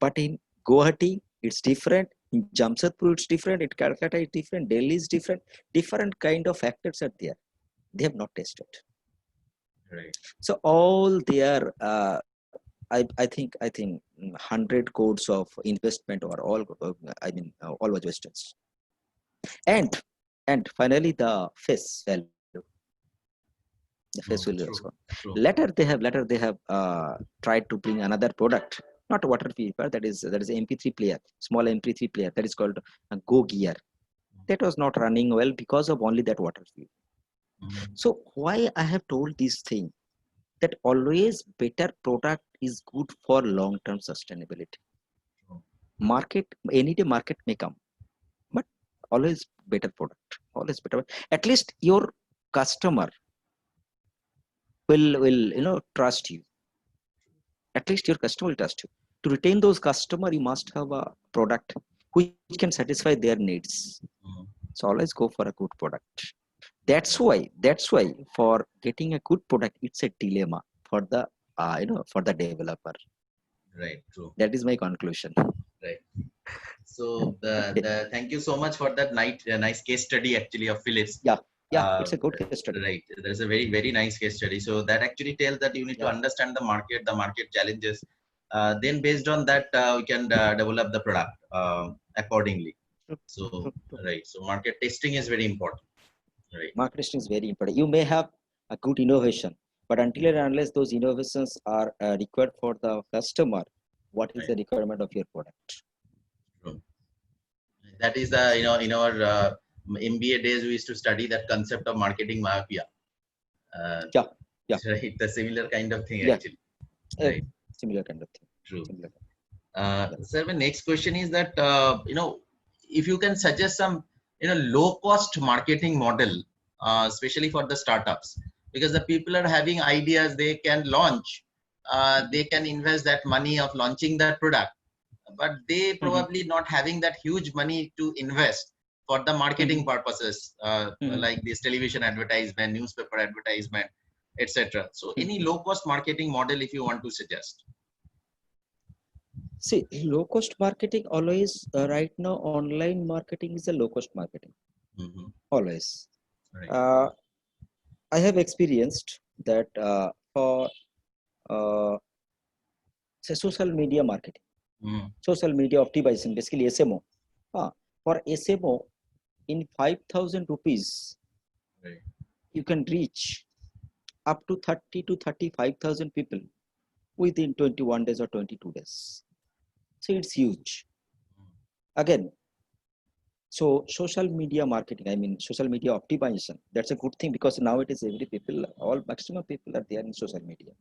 But in Guwahati, it's different. In Jamshedpur, it's different. In Calcutta, it's different. Delhi is different. Different kind of factors are there. They have not tested. Right. So all their, I think 100 crores of investment or all, all was wasted. And and finally the face value. The face value Oh, has gone. true. True. Later they have tried to bring another product, not a water purifier. That is MP3 player, small MP3 player. That is called a Go Gear. That was not running well because of only that water purifier. Mhm. So why I have told this thing that always better product is good for long-term sustainability. True. Market any day market may come, but always better product. Always better. At least your customer will trust you. At least your customer will trust you. To retain those customer, you must have a product which can satisfy their needs. Mhm. So always go for a good product. That's why for getting a good product, it's a dilemma for the for the developer. Right. True. That is my conclusion. Right. So Okay. the thank you so much for that nice case study actually of Philips. Yeah, yeah, Uh, it's a good case study. right. There's a very nice case study. So that actually tells that you need to Yeah, understand the market challenges. Then based on that, we can develop the product accordingly. true, So true, true. right. So market testing is very important. Right. Marketing is very important. You may have a good innovation, but until and unless those innovations are required for the customer, what is Right. the requirement of your product? True. That is the in our MBA days we used to study that concept of marketing myopia. Uh, Yeah, yeah, right. The similar kind of thing yeah. actually. Right. Similar kind of thing. True. Similar. Sir, my next question is that if you can suggest some low cost marketing model, especially for the startups, because the people are having ideas they can launch, they can invest that money of launching that product, but they Mhm. probably not having that huge money to invest for the marketing Mhm. purposes, Mhm. like this television advertisement, newspaper advertisement, etc. So, Mhm. any low cost marketing model if you want to suggest? See, low cost marketing always right now online marketing is a low cost marketing Mhm. always. Right. Uh, I have experienced that for uh, say social media marketing, Mm. social media optimization, basically SMO. For SMO, in 5,000 rupees, Right. you can reach up to 30 to 35,000 people within 21 days or 22 days. So it's huge. Again, so social media marketing, I mean social media optimization, that's a good thing because nowadays every people, all maximum people are there in social media,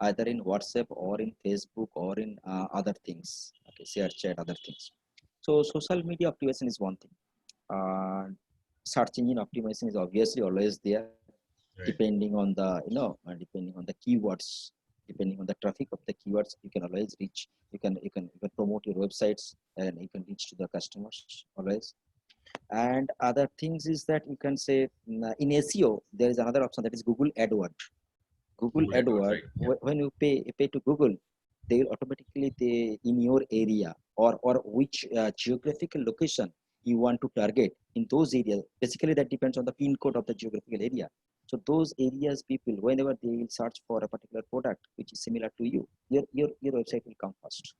either in WhatsApp or in Facebook or in other things, okay, share chat, other things. So social media optimization is one thing. uh, Search engine optimization is obviously always there, Right. depending on the depending on the keywords, depending on the traffic of the keywords, you can always reach, you can promote your websites and you can reach to the customers always. And other things is that you can say in SEO there is another option, that is Google AdWord. Google Google AdWords, AdWord, right? Yeah. when you pay to Google, they will automatically, they in your area or which geographical location you want to target in those areas. Basically that depends on the pin code of the geographical area. So those areas people, whenever they will search for a particular product which is similar to you, your website will come first.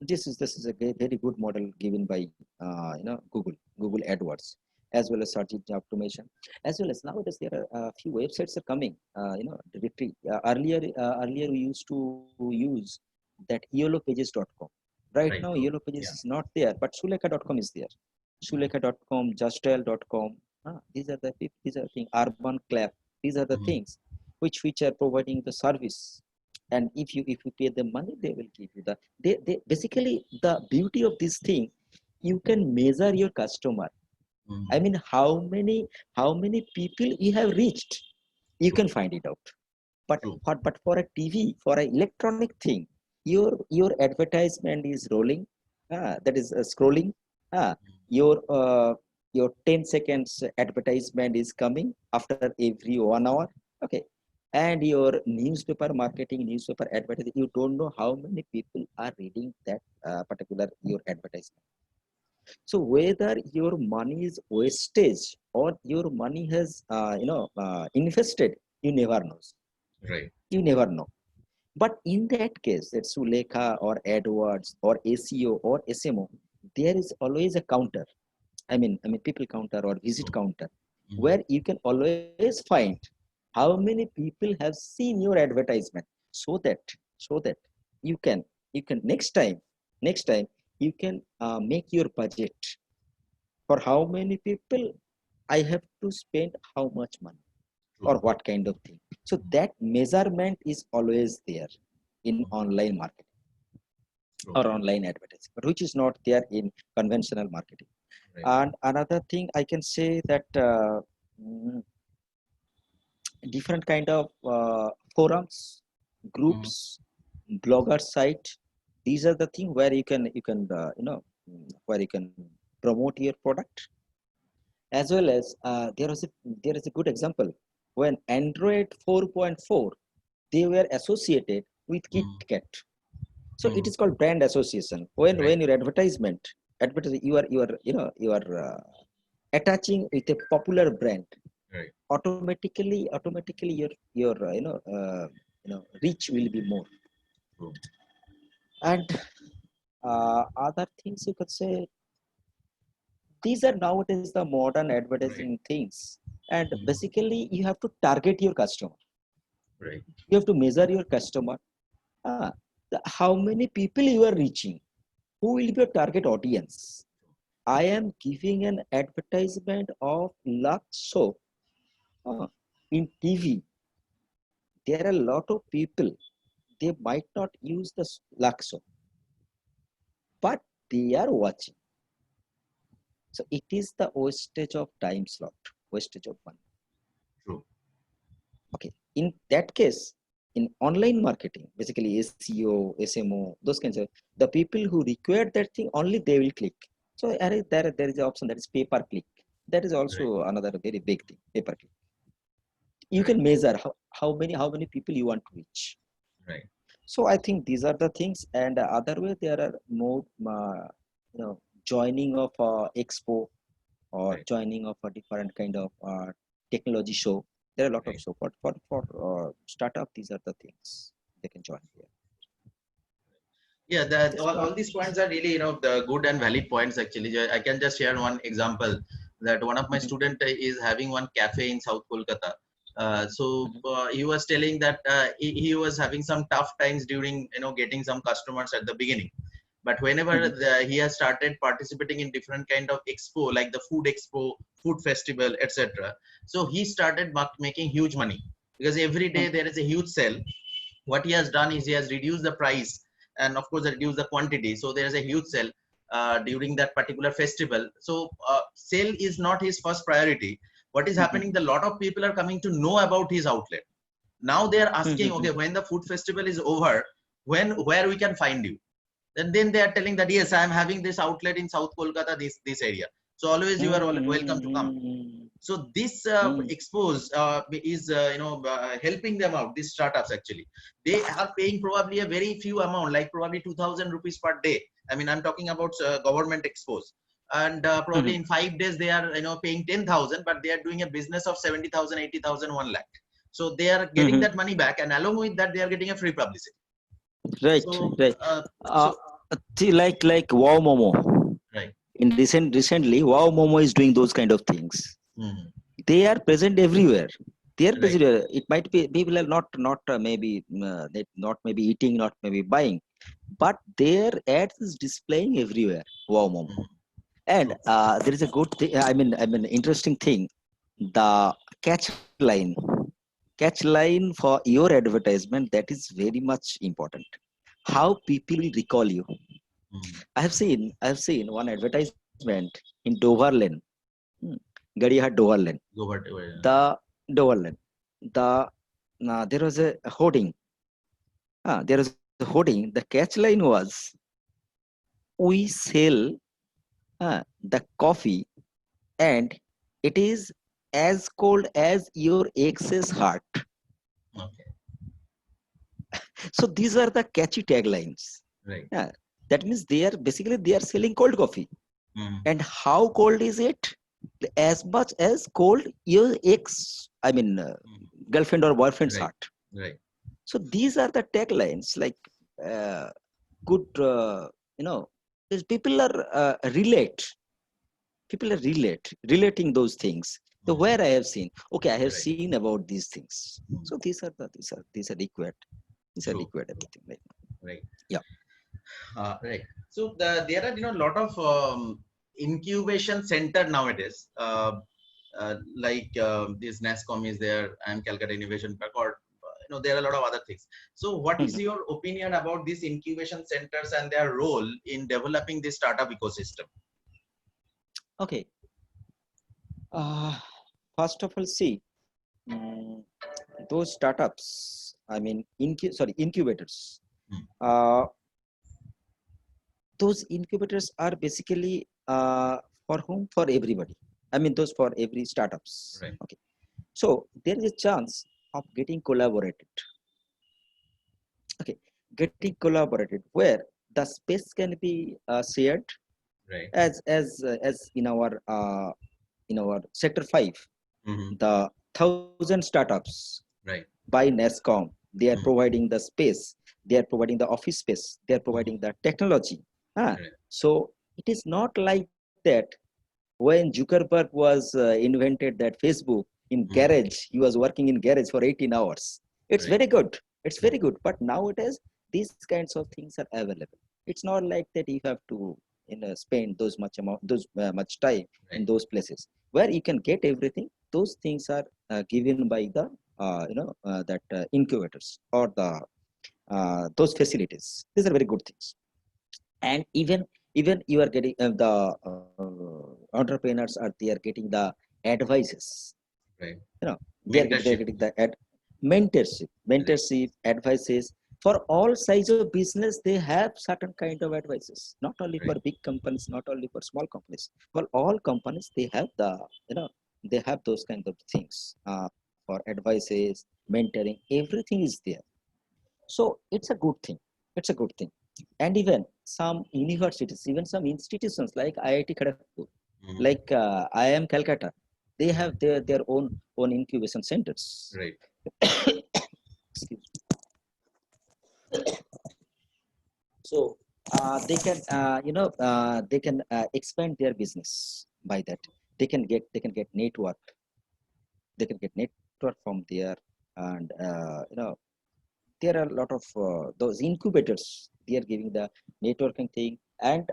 This is a very good model given by Google AdWords, as well as search engine optimization, as well as nowadays there are a few websites are coming, directory. Earlier we used to use that yellowpages.com. Right Right. now True. Yellow Pages Yeah. is not there, but sulekha.com is there. Sulekha.com, justdial.com, these are things. Urban Clap, these are the Mhm. things which are providing the service. And if you pay them money, they will give you they basically, the beauty of this thing, you can measure your customer. I Mhm. mean, how many people you have reached, you True. can find it out. but True. but for a TV, for an electronic thing, your advertisement is rolling, that is scrolling. uh, your uh, your 10 seconds advertisement is coming after every 1 hour, okay. And your newspaper marketing, newspaper advertising, you don't know how many people are reading that particular your advertisement. So whether your money is wastage or your money has invested, you never know. Right. You never know. But in that case, that Sulekha or AdWords or SEO or SMO, there is always a counter. I mean, people counter or visit True. counter, Mhm. where you can always find how many people have seen your advertisement, so that so that you can next time you can make your budget for how many people I have to spend how much money or True. what kind of thing. So that measurement is always there in Mhm. online marketing True. or online advertising, but which is not there in conventional marketing. Right. And another thing I can say that mm, different kind of forums, Mhm. groups, blogger site. These are the thing where you can where you can promote your product, as well as there is a good example when Android 4.4, they were associated with Mhm. KitKat. So it Mhm. is called brand association. When Right. when your advertising, you are attaching with a popular brand, Right. automatically your reach will be more. True. And other things you could say, these are nowadays the modern advertising Right. things. And Mhm. basically you have to target your customer, Right. you have to measure your customer. Ah, how many people you are reaching, who will be your target audience. I am giving an advertisement of Lux soap in TV. There are a lot of people, they might not use the Lakso, but they are watching. So it is the wastage of time slot, wastage of money. True. Okay. In that case, in online marketing, basically SEO, SMO, those kinds of the people who require that thing only they will click. So there is an option that is pay per click. That is also another very big thing, pay per click. You Right. can measure how many people you want to reach. Right. So I think these are the things, and other way there are more, joining of expo or Right. joining of a different kind of technology show. There are a lot of Right. show for startup. These are the things they can join here. Yeah, Just all these points are really, the good and valid points actually. I can just share one example that one of my Mhm, student is having one cafe in South Kolkata. mhm, He was telling that he was having some tough times during, getting some customers at the beginning. But whenever mhm, he has started participating in different kind of expo, like the food expo, food festival, etc. So he started making huge money because every day mhm, there is a huge sale. What he has done is he has reduced the price and of course reduce the quantity, so there is a huge sale during that particular festival. So sale is not his first priority. What is mhm, happening, the lot of people are coming to know about his outlet. Now they are asking, mhm, okay, when the food festival is over, where we can find you. And then they are telling that yes, I am having this outlet in South Kolkata, this area, so always you are all welcome to come. mhm, So this mhm, expose is helping them out, these startups actually. They are paying probably a very few amount, like probably 2000 rupees per day. I mean, I'm talking about government expose. And probably mhm, in 5 days they are paying 10,000, but they are doing a business of 70,000, 80,000, 1 lakh. So they are getting mhm. that money back, and along with that they are getting a free publicity. Right, So right. so Uh, See, like Wow Momo. right. In recently, Wow Momo is doing those kind of things. Mhm. They are present everywhere. They are Right. present. It might be people are not maybe they not maybe eating, not maybe buying, but their ads is displaying everywhere. Wow Momo. Mhm. And True. there is a good thing. I mean, interesting thing. The catch line, catch line for your advertisement, that is very much important. How people will recall you. Mhm. I have seen one advertisement in Dover Lane, hmm, Gadiahat Dover Lane. Go but The Dover Lane. There was a hoarding. There was a hoarding. The catch line was, "We sell the coffee, and it is as cold as your ex's heart." okay. So these are the catchy taglines. Right. Yeah, that means they are selling cold coffee. Mhm. And how cold is it? As much as cold your ex, Mhm. girlfriend or boyfriend's Right. heart. Right. So these are the taglines, like uh, good, you know, these people are relating those things. The Mhm. where I have seen, okay, I have Right. seen about these things. Mhm. So these are required. These are True. required True. everything right now. Right. Yeah. Right. So there are a lot of incubation center nowadays. Like this NASCOM is there, and Calcutta Innovation Park, or there are a lot of other things. So what is Mhm. your opinion about these incubation centers and their role in developing this startup ecosystem? Okay. Uh, First of all, see, mm, those startups. I mean, incubators. Hmm. Uh, those incubators are basically for whom? For everybody. I mean, those for every startups. Right. Okay. So there is a chance of getting collaborated. Okay, getting collaborated where the space can be shared Right. as in our sector 5, Hmm. the 1,000 startups Right. by NESCOM. They are Hmm. providing the space, they are providing the office space, they are Hmm. providing the technology. Right. So it is not like that. When Zuckerberg was invented that Facebook in Hmm. garage, he was working in garage for 18 hours. It's Right. very good. It's True. very good. But nowadays, these kinds of things are available. It's not like that you have to spend those much time in Right. those places where you can get everything. Those things are given by the that incubators or the those facilities. These are very good things. And even you are getting the entrepreneurs are they are getting the advices. Right. You know, they're Mentorship. getting the mentorship advices. For all size of business, they have certain kind of advices, not only for Right. big companies, not only for small companies. For all companies, they have the, you know, they have those kind of things, for advices, mentoring, everything is there. So it's a good thing. It's a good thing. And even some universities, even some institutions like IIT Kharagpur, Mhm. like IIM Calcutta, they have their own incubation centers. Right. Excuse me. So they can, they can expand their business by that. They can get network. They can get network from there, and there are a lot of those incubators. They are giving the networking thing, and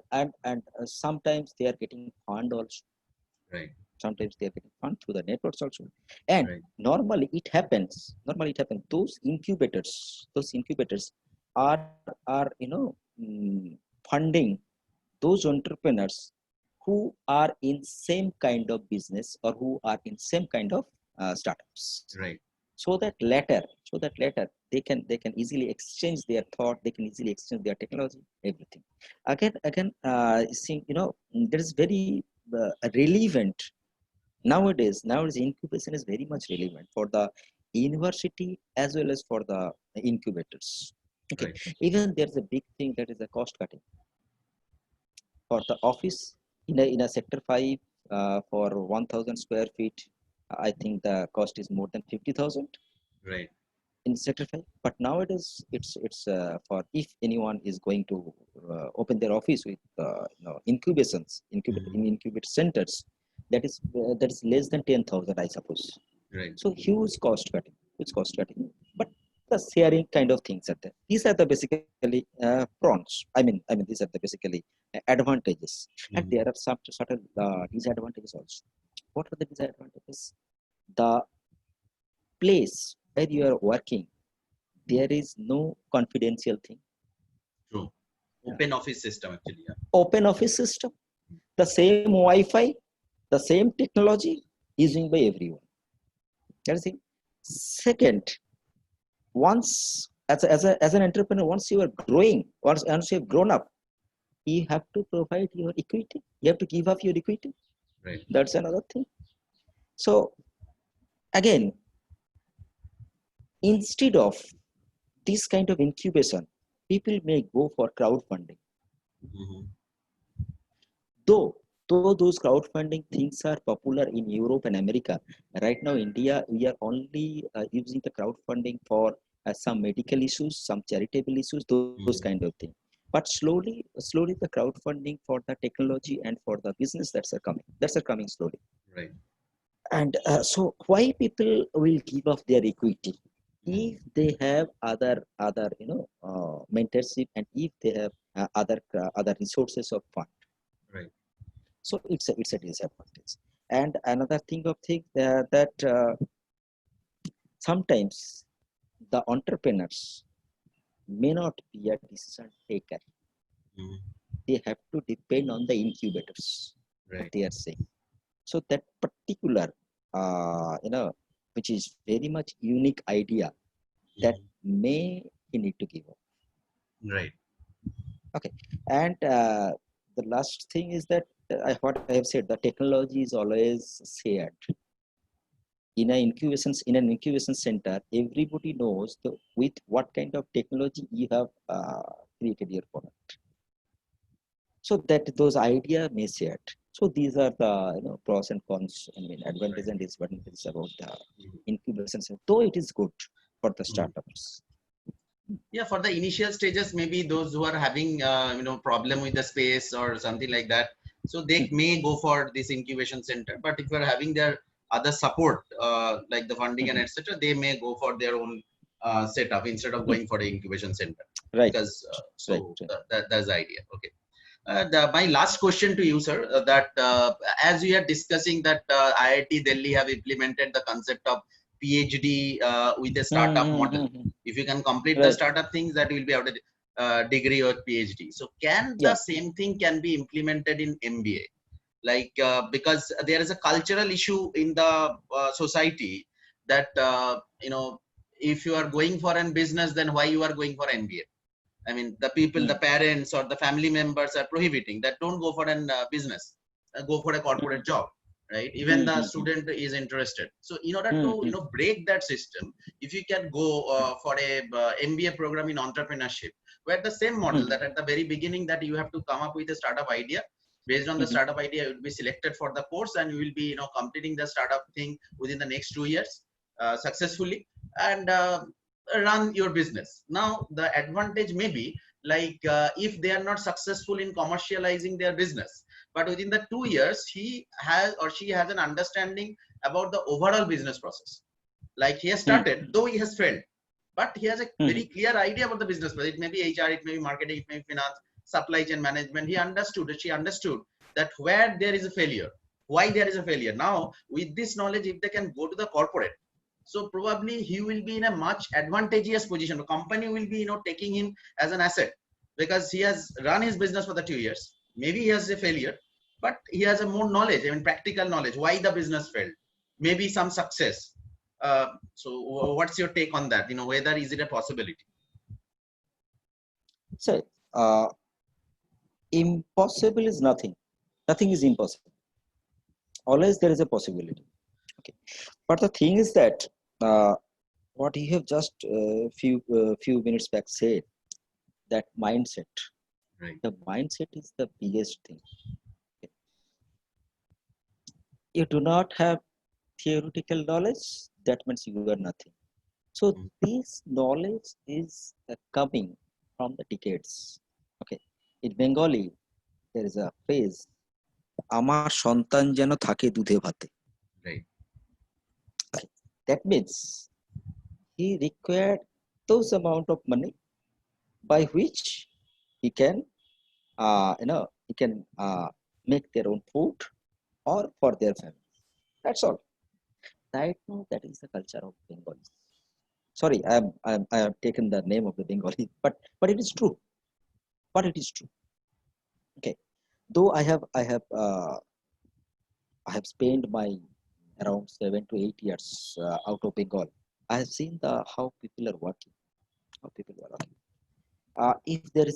sometimes they are getting fund also. Right. Sometimes they are getting fund through the networks also. And Right. normally it happens, those incubators are funding those entrepreneurs who are in same kind of business or who are in same kind of startups. Right. So that later they can easily exchange their thought, they can easily exchange their technology, everything. Again, see, there is very relevant nowadays. Incubation is very much relevant for the university as well as for the incubators. Okay. Right. Even there's a big thing, that is a cost cutting for the office in a sector 5, for 1000 square feet. I think the cost is more than 50,000 Right. in sector 5. But nowadays it's for, if anyone is going to open their office with Mhm. in incubate centers, that is less than 10,000, I suppose. Right. So huge cost cutting, but the sharing kind of things are there. These are the basically prawns. I mean, these are the basically advantages, and Mhm. there are some certain disadvantages also. What are the disadvantages? The place where you are working, there is no confidential thing. True. Yeah. Open office system actually. Yeah. Open office system, the same Wi-Fi, the same technology using by everyone. That's it. Second, once as an entrepreneur, once you are growing, once you have grown up, you have to provide your equity. You have to give up your equity. Right. That's another thing. So again, instead of this kind of incubation, people may go for crowdfunding. Mhm. Though those crowdfunding things are popular in Europe and America, right now India we are only using the crowdfunding for some medical issues, some charitable issues, those kind Mhm. of things. But slowly the crowdfunding for the technology and for the business, that's coming slowly. Right. And so why people will give up their equity Mhm. if they have other mentorship, and if they have other resources of fund. Right. So it's a disadvantage. And another thing of thing that sometimes the entrepreneurs may not be a decision taker. Mhm. They have to depend on the incubators, what Right. they are saying. So that particular which is very much unique idea, that Mhm. may he need to give up. Right. Okay. And the last thing is that what I have said, the technology is always shared. In an incubation center, everybody knows with what kind of technology you have created your product, so that those ideas may shared. So these are the pros and cons, I mean Right. advantages and disadvantages about the Mhm. incubation center, though it is good for the Mhm. startups. Yeah, for the initial stages, maybe those who are having problem with the space or something like that, so they Mhm, may go for this incubation center. But if you are having their other support, like the funding and mhm, etc., they may go for their own setup instead of mhm. going for the incubation center. Right, Because right, so right. that's the idea. Okay. My last question to you, sir, that as we are discussing that IIT Delhi have implemented the concept of PhD with a startup model. If you can complete the Right. startup things, that will be out of degree or PhD. So can the Yeah. same thing can be implemented in MBA? Like because there is a cultural issue in the society that if you are going for a business, then why you are going for MBA? I mean, the people, the parents or the family members are prohibiting that. Don't go for an business, go for a corporate job, right? Even the student is interested. So in order to break that system, if you can go for a MBA program in entrepreneurship, where the same model that at the very beginning that you have to come up with a startup idea. Based on the startup idea, you will be selected for the course, and you will be completing the startup thing within the next 2 years successfully, and run your business. Now the advantage may be like if they are not successful in commercializing their business, but within the 2 years he has or she has an understanding about the overall business process. Like he has started, though he has failed, but he has a very clear idea about the business process. It may be HR, it may be marketing, it may be finance, supply chain management. He understood that, she understood that where there is a failure, why there is a failure. Now with this knowledge, if they can go to the corporate, so probably he will be in a much advantageous position. The company will be taking him as an asset, because he has run his business for the 2 years. Maybe he has a failure, but he has a more knowledge, I mean practical knowledge, why the business failed, maybe some success. So what's your take on that? Whether is it a possibility? So, impossible is nothing. Nothing is impossible. Always there is a possibility. Okay, but the thing is that what you have just few minutes back said, that mindset. Right. The mindset is the biggest thing. Okay. You do not have theoretical knowledge, that means you are nothing. So this knowledge is coming from the decades. Okay, in Bengali there is a phrase, "Amar সন্তান যেন থাকে দুধে ভাতে." Right. That means he required those amount of money by which he can make their own food or for their family. That's all. Right now, that is the culture of Bengalis. Sorry, I have taken the name of the Bengali, but it is true. But it is true. Okay, though I have spent my around 7 to 8 years out of Bengal. I have seen how people are working. How people are working. If there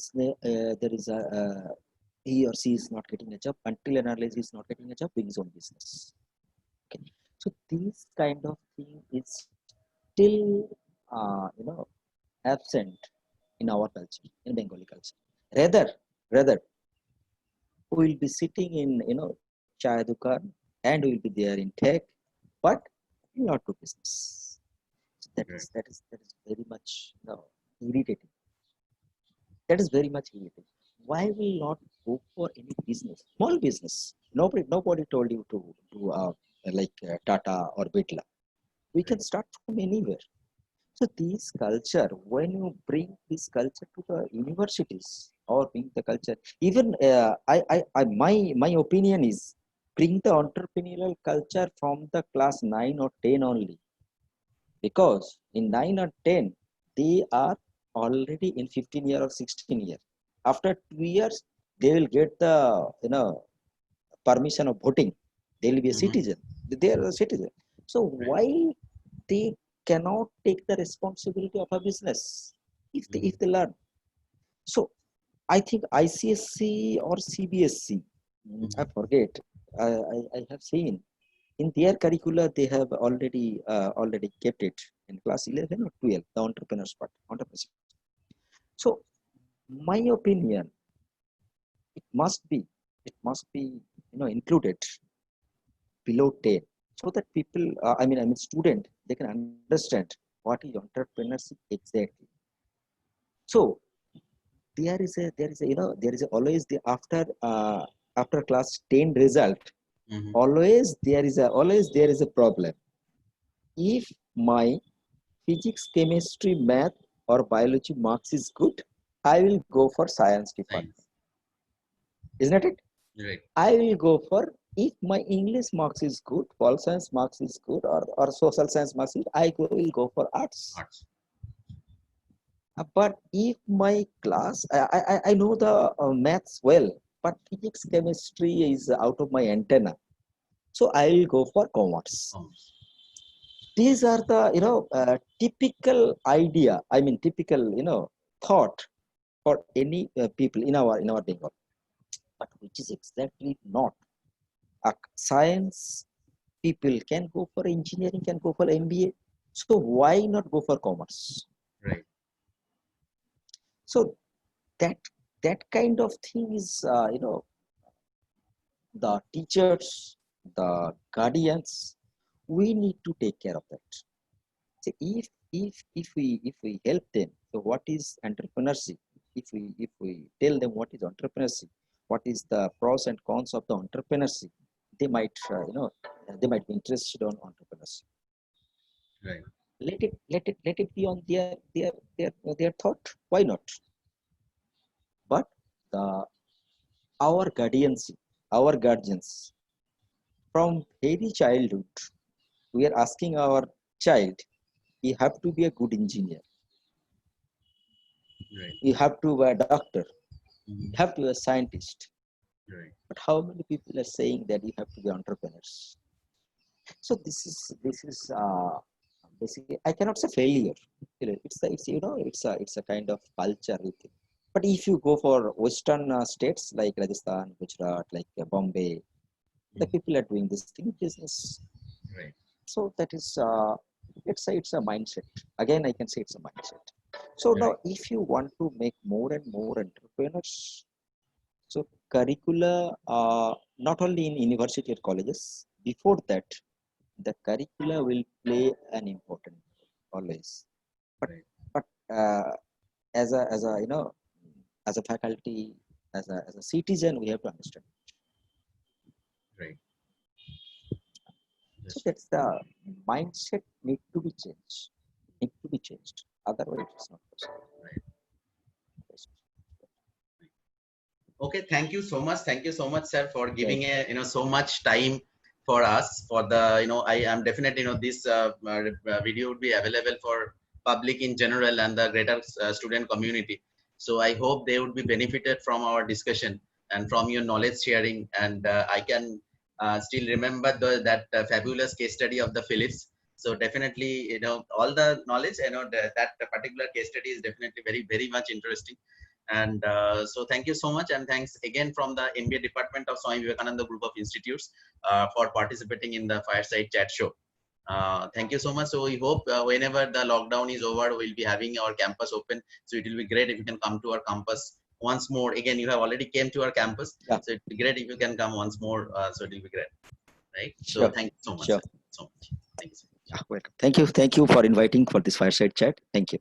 is a he or she is not getting a job, until and unless he is not getting a job, doing his own business. Okay, so this kind of thing is still absent in our culture, in Bengali culture. Rather, we will be sitting in chai dukan, and we will be there in tech, but will not do business. So that is very much irritating. That is very much irritating. Why will not go for any business, small business? Nobody told you to do like Tata or Bitla. We can start from anywhere. So this culture, when you bring this culture to the universities or bring the culture, even my opinion is, bring the entrepreneurial culture from the class 9 or 10 only, because in 9 or 10 they are already in 15 year or 16 year. After 2 years, they will get the permission of voting. They will be a citizen. They are a citizen. So why they cannot take the responsibility of a business if they learn? So I think ICSC or CBSC, I forget. I have seen in their curricula they have already kept it in class 11 or 12, the entrepreneurs part, entrepreneurship. So my opinion, it must be included below 10, so that people, I mean student, they can understand what is entrepreneurship exactly. So there is always the after class 10 result, always there is a problem. If my physics, chemistry, math or biology marks is good, I will go for science department. Isn't it? Right. I will go for if my English marks is good, pol science marks is good, or social science marks is, will go for arts. Arts. But if my class, I know the maths well, but physics, chemistry is out of my antenna. So I will go for commerce. Commerce. These are the, typical idea, typical, thought for any people in our Bengal, but which is exactly not. Science people can go for engineering, can go for MBA. So why not go for commerce? Right. So that kind of thing is, the teachers, the guardians, we need to take care of that. So if we help them, so what is entrepreneurship? If we tell them what is entrepreneurship, what is the pros and cons of the entrepreneurship, they might they might be interested on entrepreneurship. Right. Let it be on their thought. Why not? But our guardianship, our guardians, from very childhood, we are asking our child, you have to be a good engineer. Right. You have to be a doctor. Mhm. You have to be a scientist. Right. But how many people are saying that you have to be entrepreneurs? So this is basically, I cannot say failure. It's a kind of culture with it. But if you go for Western states like Rajasthan, Gujarat, like Bombay, the people are doing this thing business. Right. So that is, let's say it's a mindset. Again, I can say it's a mindset. So Right. now, if you want to make more and more entrepreneurs, so curricula, not only in university or colleges, before that, the curricula will play an important role always. But Right. but as a as a faculty, as a citizen, we have to understand. Right. So That's that's the mindset need to be changed. Need to be changed. Otherwise, it's not possible. right. Okay, thank you so much. Thank you so much, sir, for giving so much time for us. For the I am definitely this video would be available for public in general and the greater student community. So I hope they would be benefited from our discussion and from your knowledge sharing. And I can still remember that fabulous case study of the Philips. So definitely all the knowledge that particular case study is definitely very much interesting. And so thank you so much, and thanks again from the MBA department of Swami Vivekananda Group of Institutes for participating in the Fireside Chat show. Thank you so much. So we hope whenever the lockdown is over, we'll be having our campus open. So it will be great if you can come to our campus once more. Again, you have already came to our campus, Yeah. so it'd be great if you can come once more. So it will be great, right? So Sure. thank you so much. Sure. Sir. So much. Thank you. Welcome. Thank you for inviting for this fireside chat. Thank you.